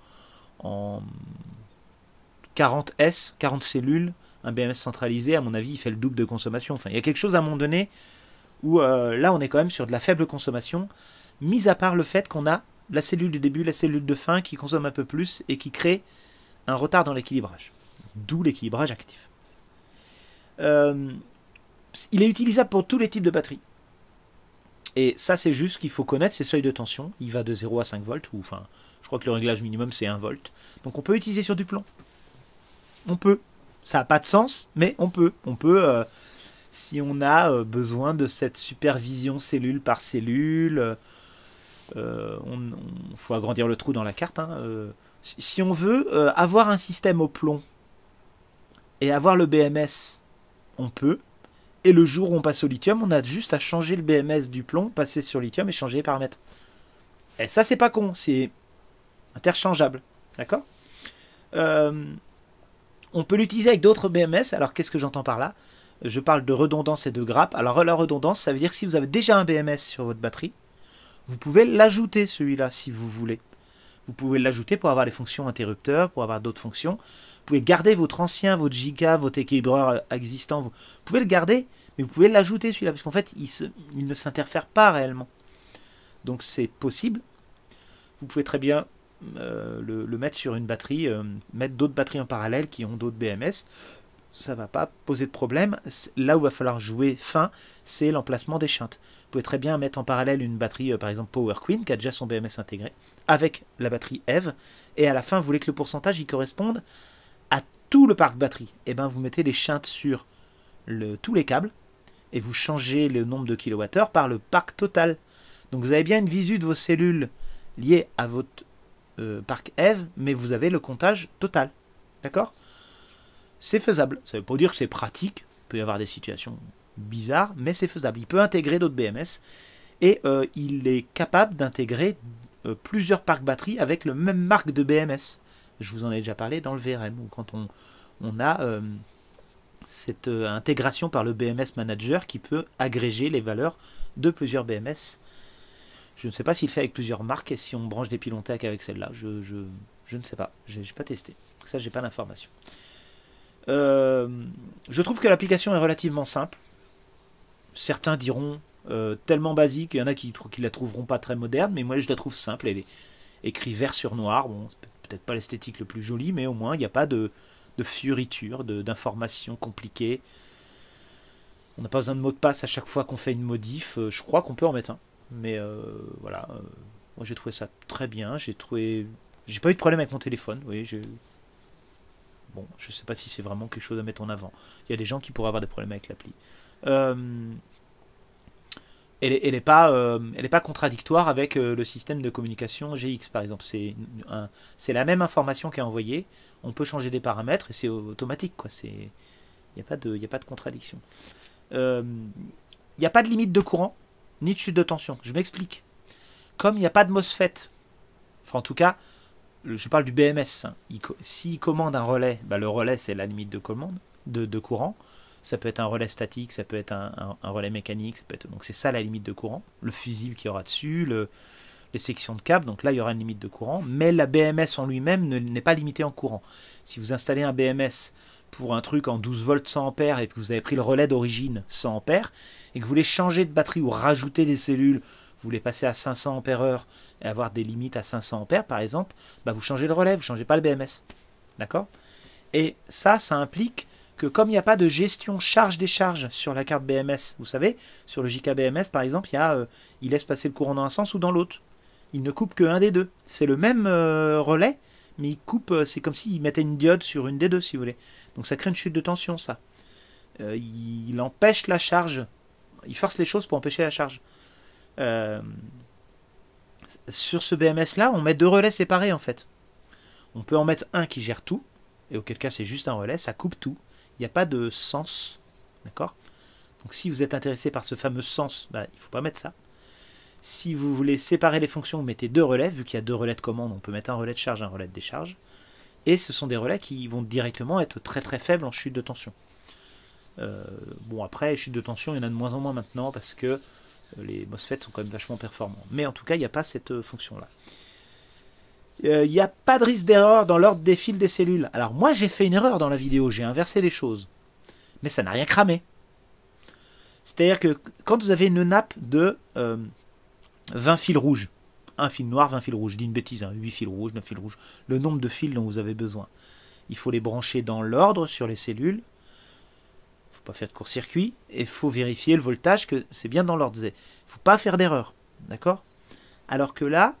40 cellules, un BMS centralisé, à mon avis, il fait le double de consommation. Enfin, il y a quelque chose à un moment donné où là, on est quand même sur de la faible consommation, mis à part le fait qu'on a la cellule du début, la cellule de fin qui consomme un peu plus et qui crée un retard dans l'équilibrage. D'où l'équilibrage actif. Il est utilisable pour tous les types de batteries. Et ça, c'est juste qu'il faut connaître ses seuils de tension. Il va de 0 à 5 volts, ou enfin, je crois que le réglage minimum, c'est 1 volt. Donc on peut utiliser sur du plomb. On peut. Ça n'a pas de sens, mais on peut. On peut, si on a besoin de cette supervision cellule par cellule, faut agrandir le trou dans la carte. Si on veut avoir un système au plomb et avoir le BMS, on peut. Et le jour où on passe au lithium, on a juste à changer le BMS du plomb, passer sur lithium et changer les paramètres. Et ça, c'est pas con, c'est interchangeable. D'accord? On peut l'utiliser avec d'autres BMS. Alors, qu'est-ce que j'entends par là? Je parle de redondance et de grappe. Alors, la redondance, ça veut dire que si vous avez déjà un BMS sur votre batterie, vous pouvez l'ajouter, celui-là, si vous voulez. Vous pouvez l'ajouter pour avoir les fonctions interrupteurs, pour avoir d'autres fonctions. Vous pouvez garder votre ancien, votre giga, votre équilibreur existant. Vous pouvez le garder, mais vous pouvez l'ajouter celui-là, parce qu'en fait, il ne s'interfère pas réellement. Donc c'est possible. Vous pouvez très bien le mettre sur une batterie, mettre d'autres batteries en parallèle qui ont d'autres BMS. Ça ne va pas poser de problème. Là où il va falloir jouer fin, c'est l'emplacement des shunts. Vous pouvez très bien mettre en parallèle une batterie, par exemple Power Queen, qui a déjà son BMS intégré, avec la batterie EVE, et à la fin, vous voulez que le pourcentage y corresponde à tout le parc batterie. Et bien, vous mettez les shunts sur tous les câbles, et vous changez le nombre de kilowattheures par le parc total. Donc vous avez bien une visu de vos cellules liées à votre parc EVE, mais vous avez le comptage total. D'accord ? C'est faisable. Ça ne veut pas dire que c'est pratique. Il peut y avoir des situations bizarres, mais c'est faisable. Il peut intégrer d'autres BMS et il est capable d'intégrer plusieurs parcs batteries avec le même marque de BMS. Je vous en ai déjà parlé dans le VRM, où quand on a cette intégration par le BMS Manager qui peut agréger les valeurs de plusieurs BMS. Je ne sais pas s'il fait avec plusieurs marques et si on branche des Pilontech avec celle-là. Je ne sais pas. Je n'ai pas testé. Ça, j'ai pas d'informations. Je trouve que l'application est relativement simple. Certains diront tellement basique, il y en a qui la trouveront pas très moderne, mais moi je la trouve simple, elle est écrite vert sur noir, bon, c'est peut-être pas l'esthétique le plus joli, mais au moins il n'y a pas de fioritures, d'informations compliquées. On n'a pas besoin de mot de passe à chaque fois qu'on fait une modif, je crois qu'on peut en mettre un. Mais voilà, moi j'ai trouvé ça très bien, j'ai pas eu de problème avec mon téléphone, oui, bon, je sais pas si c'est vraiment quelque chose à mettre en avant. Il y a des gens qui pourraient avoir des problèmes avec l'appli. Euh, elle est pas contradictoire avec le système de communication GX par exemple. C'est la même information qui est envoyée. On peut changer des paramètres et c'est automatique quoi. Il n'y a pas de contradiction. Il n'y a pas de limite de courant ni de chute de tension. Je m'explique. Comme il n'y a pas de MOSFET, enfin en tout cas, je parle du BMS. Hein. S'il commande un relais, bah, le relais c'est la limite de commande de courant. Ça peut être un relais statique, ça peut être un relais mécanique, donc c'est ça la limite de courant. Le fusible qu'il y aura dessus, les sections de câbles, donc là il y aura une limite de courant, mais la BMS en lui-même n'est pas limitée en courant. Si vous installez un BMS pour un truc en 12 volts 100 ampères et que vous avez pris le relais d'origine 100 ampères et que vous voulez changer de batterie ou rajouter des cellules, vous voulez passer à 500 ampères heure et avoir des limites à 500 ampères par exemple, bah vous changez le relais, vous ne changez pas le BMS. D'accord? Et ça implique que comme il n'y a pas de gestion charge-décharge sur la carte BMS, vous savez, sur le JK BMS par exemple, il laisse passer le courant dans un sens ou dans l'autre. Il ne coupe qu'un des deux. C'est le même relais, mais il coupe, c'est comme s'il mettait une diode sur une des deux, si vous voulez. Donc ça crée une chute de tension, ça. Il empêche la charge. Il force les choses pour empêcher la charge. Sur ce BMS-là, on met deux relais séparés, en fait. On peut en mettre un qui gère tout, et auquel cas c'est juste un relais, ça coupe tout. Il n'y a pas de sens. D'accord? Donc si vous êtes intéressé par ce fameux sens, bah, il ne faut pas mettre ça. Si vous voulez séparer les fonctions, vous mettez deux relais. Vu qu'il y a deux relais de commande, on peut mettre un relais de charge, un relais de décharge. Et ce sont des relais qui vont directement être très très faibles en chute de tension. Bon après, chute de tension, il y en a de moins en moins maintenant parce que les MOSFET sont quand même vachement performants. Mais en tout cas, il n'y a pas cette fonction-là. Il n'y a pas de risque d'erreur dans l'ordre des fils des cellules. Alors moi j'ai fait une erreur dans la vidéo, j'ai inversé les choses. Mais ça n'a rien cramé. C'est-à-dire que quand vous avez une nappe de 20 fils rouges, un fil noir, 20 fils rouges, je dis une bêtise, hein, 8 fils rouges, 9 fils rouges, le nombre de fils dont vous avez besoin. Il faut les brancher dans l'ordre sur les cellules. Il ne faut pas faire de court-circuit. Et il faut vérifier le voltage que c'est bien dans l'ordre. Il ne faut pas faire d'erreur. D'accord? Alors que là,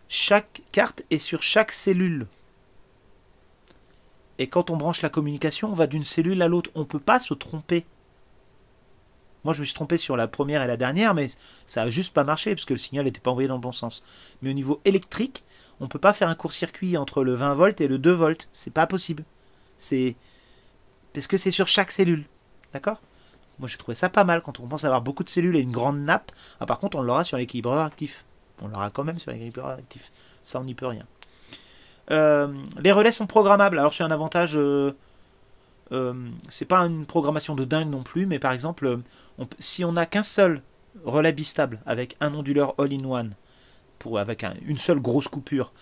chaque carte est sur chaque cellule. Et quand on branche la communication, on va d'une cellule à l'autre. On ne peut pas se tromper. Moi, je me suis trompé sur la première et la dernière, mais ça n'a juste pas marché, parce que le signal n'était pas envoyé dans le bon sens. Mais au niveau électrique, on ne peut pas faire un court-circuit entre le 20 volts et le 2 volts. C'est pas possible. C'est parce que c'est sur chaque cellule. D'accord? Moi, j'ai trouvé ça pas mal quand on pense avoir beaucoup de cellules et une grande nappe. Ah, par contre, on l'aura sur l'équilibreur actif. On l'aura quand même sur l'équilibreur actif. Ça, on n'y peut rien. Les relais sont programmables. Alors, c'est un avantage... c'est pas une programmation de dingue non plus, mais par exemple, si on n'a qu'un seul relais bistable avec un onduleur all-in-one, avec une seule grosse coupure,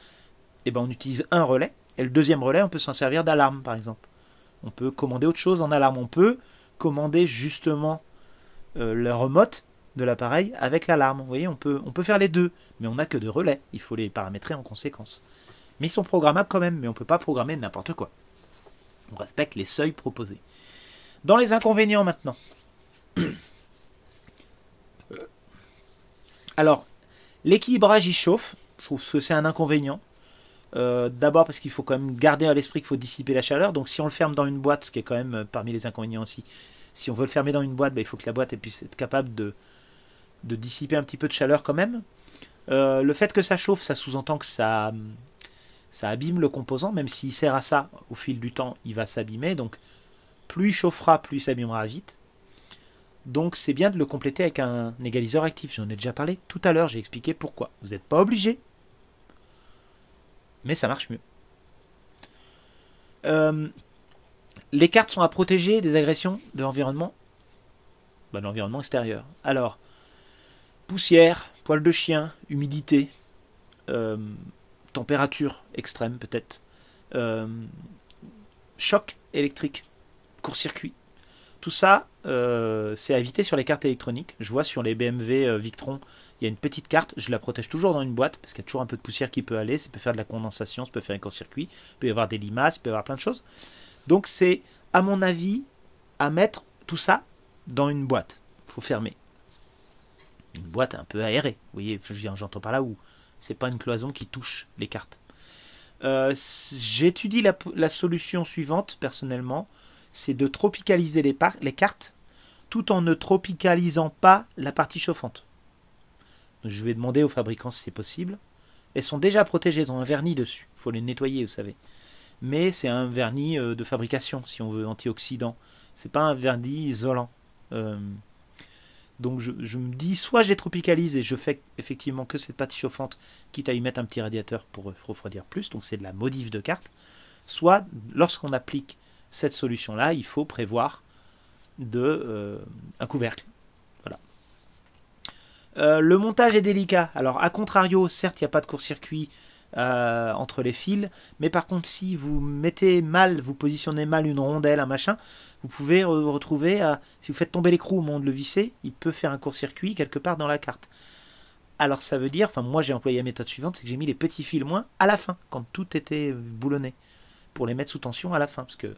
et ben on utilise un relais, et le deuxième relais, on peut s'en servir d'alarme par exemple. On peut commander autre chose en alarme. On peut commander justement le remote de l'appareil avec l'alarme. Vous voyez, on peut faire les deux, mais on n'a que deux relais. Il faut les paramétrer en conséquence. Mais ils sont programmables quand même, mais on ne peut pas programmer n'importe quoi. On respecte les seuils proposés. Dans les inconvénients maintenant. Alors, l'équilibrage il chauffe. Je trouve que c'est un inconvénient. D'abord parce qu'il faut quand même garder à l'esprit qu'il faut dissiper la chaleur. Donc si on le ferme dans une boîte, ce qui est quand même parmi les inconvénients aussi, si on veut le fermer dans une boîte, il faut que la boîte puisse être capable de dissiper un petit peu de chaleur quand même. Le fait que ça chauffe, ça sous-entend que ça abîme le composant, même s'il sert à ça, au fil du temps, il va s'abîmer. Donc plus il chauffera, plus il s'abîmera vite. Donc c'est bien de le compléter avec un égaliseur actif. J'en ai déjà parlé tout à l'heure, j'ai expliqué pourquoi. Vous n'êtes pas obligé, mais ça marche mieux. Les cartes sont à protéger des agressions de l'environnement, de l'environnement extérieur. Alors, poussière, poils de chien, humidité, température extrême peut-être, choc électrique, court-circuit. Tout ça, c'est à éviter sur les cartes électroniques. Je vois sur les BMW Victron, il y a une petite carte, je la protège toujours dans une boîte, parce qu'il y a toujours un peu de poussière qui peut aller, ça peut faire de la condensation, ça peut faire un court-circuit, il peut y avoir des limaces, il peut y avoir plein de choses. Donc c'est, à mon avis, à mettre tout ça dans une boîte. Il faut fermer. Une boîte un peu aérée, vous voyez, j'entends par là où c'est pas une cloison qui touche les cartes. J'étudie la solution suivante, personnellement, c'est de tropicaliser les cartes, tout en ne tropicalisant pas la partie chauffante. Donc, je vais demander aux fabricants si c'est possible. Elles sont déjà protégées, elles ont un vernis dessus, il faut les nettoyer, vous savez. Mais c'est un vernis de fabrication, si on veut, antioxydant. C'est pas un vernis isolant. Donc je me dis, soit j'ai tropicalise et je fais effectivement que cette partie chauffante, quitte à y mettre un petit radiateur pour refroidir plus, donc c'est de la modif de carte. Soit, lorsqu'on applique cette solution-là, il faut prévoir un couvercle. Voilà. Le montage est délicat. Alors, à contrario, certes, il n'y a pas de court-circuit entre les fils, mais par contre, si vous mettez mal, vous positionnez mal une rondelle, un machin, vous pouvez retrouver, si vous faites tomber l'écrou au moment de le visser, il peut faire un court-circuit quelque part dans la carte. Alors ça veut dire, enfin moi j'ai employé la méthode suivante, c'est que j'ai mis les petits fils moins à la fin, quand tout était boulonné, pour les mettre sous tension à la fin, parce que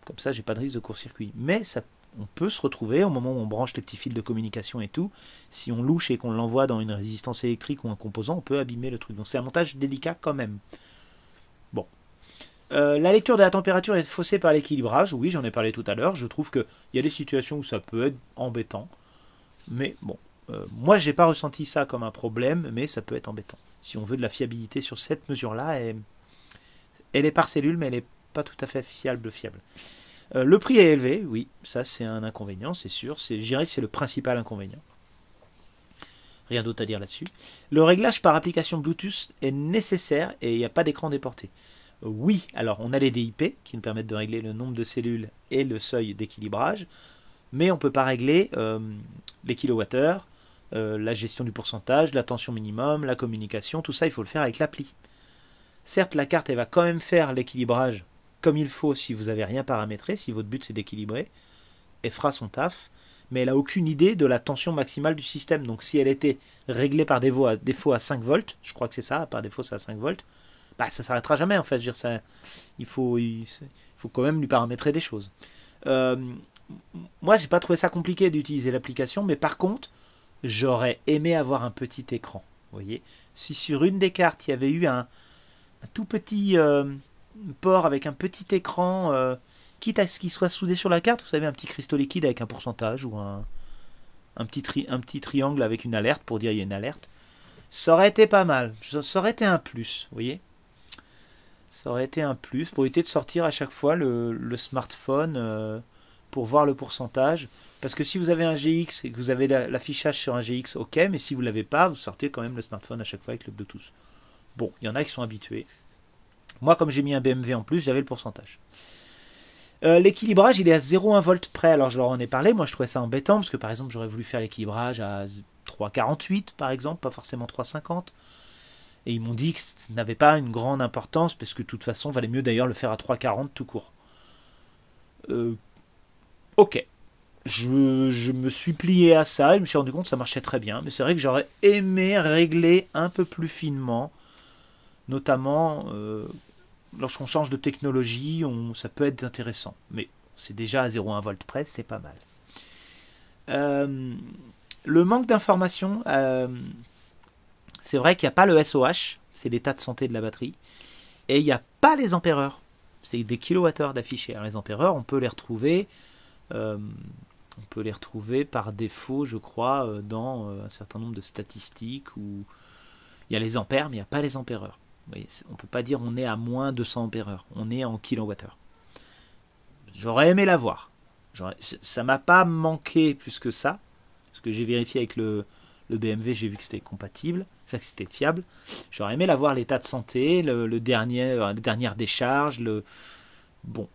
comme ça j'ai pas de risque de court-circuit. Mais ça, on peut se retrouver au moment où on branche les petits fils de communication et tout, si on louche et qu'on l'envoie dans une résistance électrique ou un composant, on peut abîmer le truc. Donc c'est un montage délicat quand même. Bon. La lecture de la température est faussée par l'équilibrage, oui j'en ai parlé tout à l'heure, je trouve qu'il y a des situations où ça peut être embêtant, mais bon, moi j'ai pas ressenti ça comme un problème, mais ça peut être embêtant. Si on veut de la fiabilité sur cette mesure-là, elle est par cellule, mais elle n'est pas tout à fait fiable. Le prix est élevé, oui, ça c'est un inconvénient, c'est sûr, je dirais que c'est le principal inconvénient. Rien d'autre à dire là-dessus. Le réglage par application Bluetooth est nécessaire et il n'y a pas d'écran déporté. Oui, alors on a les DIP qui nous permettent de régler le nombre de cellules et le seuil d'équilibrage, mais on ne peut pas régler les kilowattheures, la gestion du pourcentage, la tension minimum, la communication, tout ça il faut le faire avec l'appli. Certes, la carte elle va quand même faire l'équilibrage comme il faut si vous n'avez rien paramétré, si votre but c'est d'équilibrer, elle fera son taf, mais elle n'a aucune idée de la tension maximale du système. Donc si elle était réglée par défaut à 5 volts, je crois que c'est ça, par défaut c'est à 5 volts, bah, ça ne s'arrêtera jamais en fait. Je veux dire, il faut quand même lui paramétrer des choses. Moi, j'ai pas trouvé ça compliqué d'utiliser l'application, mais par contre, j'aurais aimé avoir un petit écran. Vous voyez, si sur une des cartes, il y avait eu un tout petit port avec un petit écran, quitte à ce qu'il soit soudé sur la carte, vous savez, un petit cristaux liquide avec un pourcentage ou un petit triangle avec une alerte pour dire il y a une alerte, ça aurait été pas mal. Ça aurait été un plus, vous voyez. Ça aurait été un plus pour éviter de sortir à chaque fois le smartphone pour voir le pourcentage. Parce que si vous avez un GX et que vous avez l'affichage sur un GX, ok, mais si vous ne l'avez pas, vous sortez quand même le smartphone à chaque fois avec le Bluetooth. Bon, il y en a qui sont habitués. Moi, comme j'ai mis un BMW en plus, j'avais le pourcentage. L'équilibrage, il est à 0,1 volt près. Alors, je leur en ai parlé. Moi, je trouvais ça embêtant parce que, par exemple, j'aurais voulu faire l'équilibrage à 3,48, par exemple, pas forcément 3,50. Et ils m'ont dit que ça n'avait pas une grande importance, parce que de toute façon, il valait mieux d'ailleurs le faire à 3,40 tout court. Ok. Je me suis plié à ça, et je me suis rendu compte que ça marchait très bien. Mais c'est vrai que j'aurais aimé régler un peu plus finement, notamment lorsqu'on change de technologie, ça peut être intéressant. Mais c'est déjà à 0,1 volt près, c'est pas mal. Le manque d'informations... c'est vrai qu'il n'y a pas le SOH, c'est l'état de santé de la batterie, et il n'y a pas les ampères-heures. C'est des kilowattheures d'affichés. Alors les ampères-heures, on peut les retrouver par défaut, je crois, dans un certain nombre de statistiques où il y a les ampères, mais il n'y a pas les ampères-heures. On ne peut pas dire on est à moins 200 ampères-heure, on est en kilowattheures. J'aurais aimé l'avoir. Ça m'a pas manqué plus que ça, parce que j'ai vérifié avec le BMW, j'ai vu que c'était compatible, enfin que c'était fiable. J'aurais aimé l'avoir l'état de santé, la dernière décharge, bon.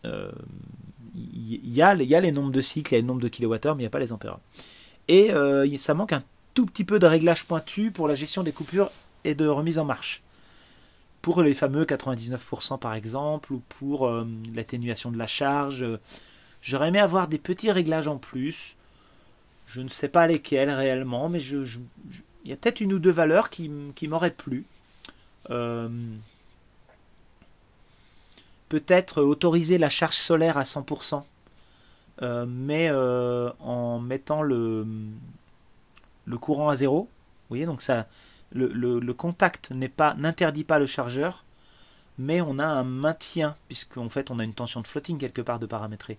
Il y a les nombres de cycles, il y a le nombre de kilowattheures, mais il n'y a pas les ampères. Et ça manque un tout petit peu de réglage pointu pour la gestion des coupures et de remise en marche. Pour les fameux 99% par exemple, ou pour l'atténuation de la charge, J'aurais aimé avoir des petits réglages en plus. Je ne sais pas lesquels réellement, mais il y a peut-être une ou deux valeurs qui m'auraient plu. Peut-être autoriser la charge solaire à 100%, mais en mettant le courant à zéro. Vous voyez, donc ça, le contact n'interdit pas le chargeur, mais on a un maintien, puisqu'en fait on a une tension de floating quelque part de paramétrer.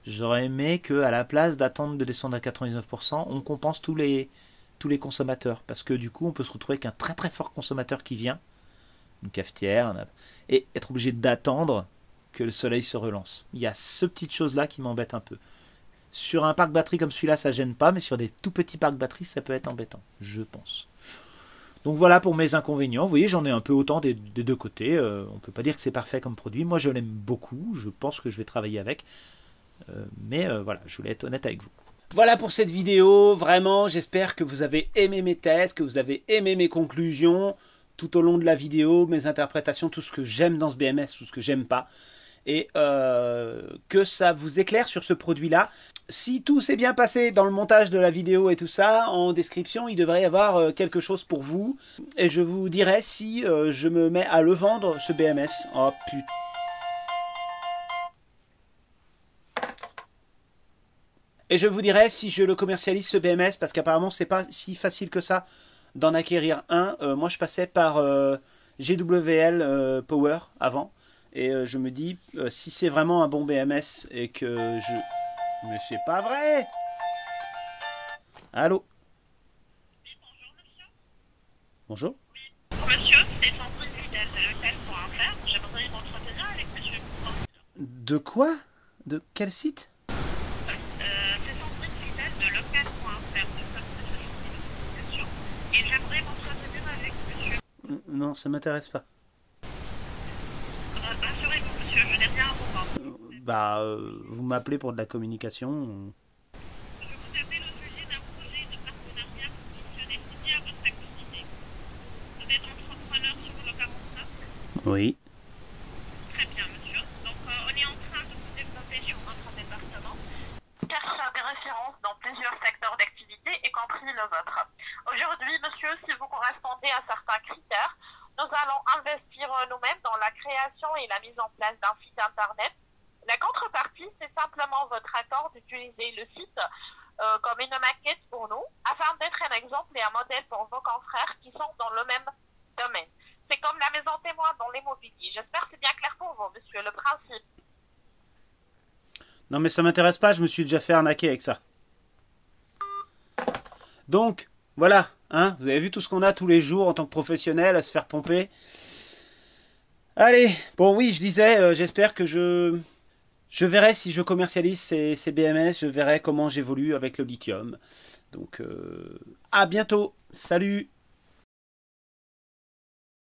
J'aurais aimé qu'à la place d'attendre de descendre à 99%, on compense tous les consommateurs, parce que du coup on peut se retrouver avec un très très fort consommateur qui vient, une cafetière, et être obligé d'attendre que le soleil se relance. Il y a ce petite chose là qui m'embête un peu. Sur un parc batterie comme celui-là, ça gêne pas, mais sur des tout petits parcs batterie, ça peut être embêtant, je pense. Donc voilà pour mes inconvénients. Vous voyez, j'en ai un peu autant des deux côtés. On peut pas dire que c'est parfait comme produit. Moi, je l'aime beaucoup. Je pense que je vais travailler avec. Mais voilà, je voulais être honnête avec vous. Voilà pour cette vidéo. Vraiment, j'espère que vous avez aimé mes tests, que vous avez aimé mes conclusions tout au long de la vidéo, mes interprétations, tout ce que j'aime dans ce BMS, tout ce que j'aime pas. Et que ça vous éclaire sur ce produit-là. Si tout s'est bien passé dans le montage de la vidéo et tout ça, en description, il devrait y avoir quelque chose pour vous. Et je vous dirai si je me mets à le vendre, ce BMS. Oh putain. Et je vous dirai si je le commercialise, ce BMS, parce qu'apparemment, c'est pas si facile que ça d'en acquérir un. Moi, je passais par GWL Power avant. Et je me dis, si c'est vraiment un bon BMS et que je... Mais c'est pas vrai! Allô? Oui, bonjour monsieur. Bonjour? Oui, monsieur, c'est Sandrine Fidèle de l'hôtel.fr. J'aimerais m'entretenir avec monsieur. De quoi? De quel site? C'est Sandrine Fidèle de l'hôtel.fr, de communication. Et j'aimerais m'entretenir avec monsieur. Non, ça m'intéresse pas. Rassurez-vous monsieur, je n'ai rien à vous vendre. Vous m'appelez pour de la communication. Je vous appelle au sujet d'un projet de partenariat qui se destiné à votre activité. Vous êtes entrepreneur sur le 49? Oui. Très bien monsieur. Donc on est en train de vous développer sur notre département. Cherche des références dans plusieurs secteurs d'activité, y compris le vôtre. Aujourd'hui monsieur, si vous correspondez à certains critères, nous allons investir nous-mêmes dans la création et la mise en place d'un site internet. La contrepartie, c'est simplement votre accord d'utiliser le site comme une maquette pour nous, afin d'être un exemple et un modèle pour vos confrères qui sont dans le même domaine. C'est comme la maison témoin dans l'immobilier. J'espère que c'est bien clair pour vous, monsieur, le principe. Non mais ça m'intéresse pas, je me suis déjà fait arnaquer avec ça. Donc, voilà, hein, vous avez vu tout ce qu'on a tous les jours en tant que professionnel à se faire pomper. Allez, bon oui, je disais, j'espère que je verrai si je commercialise ces BMS, je verrai comment j'évolue avec le lithium. Donc, à bientôt, salut!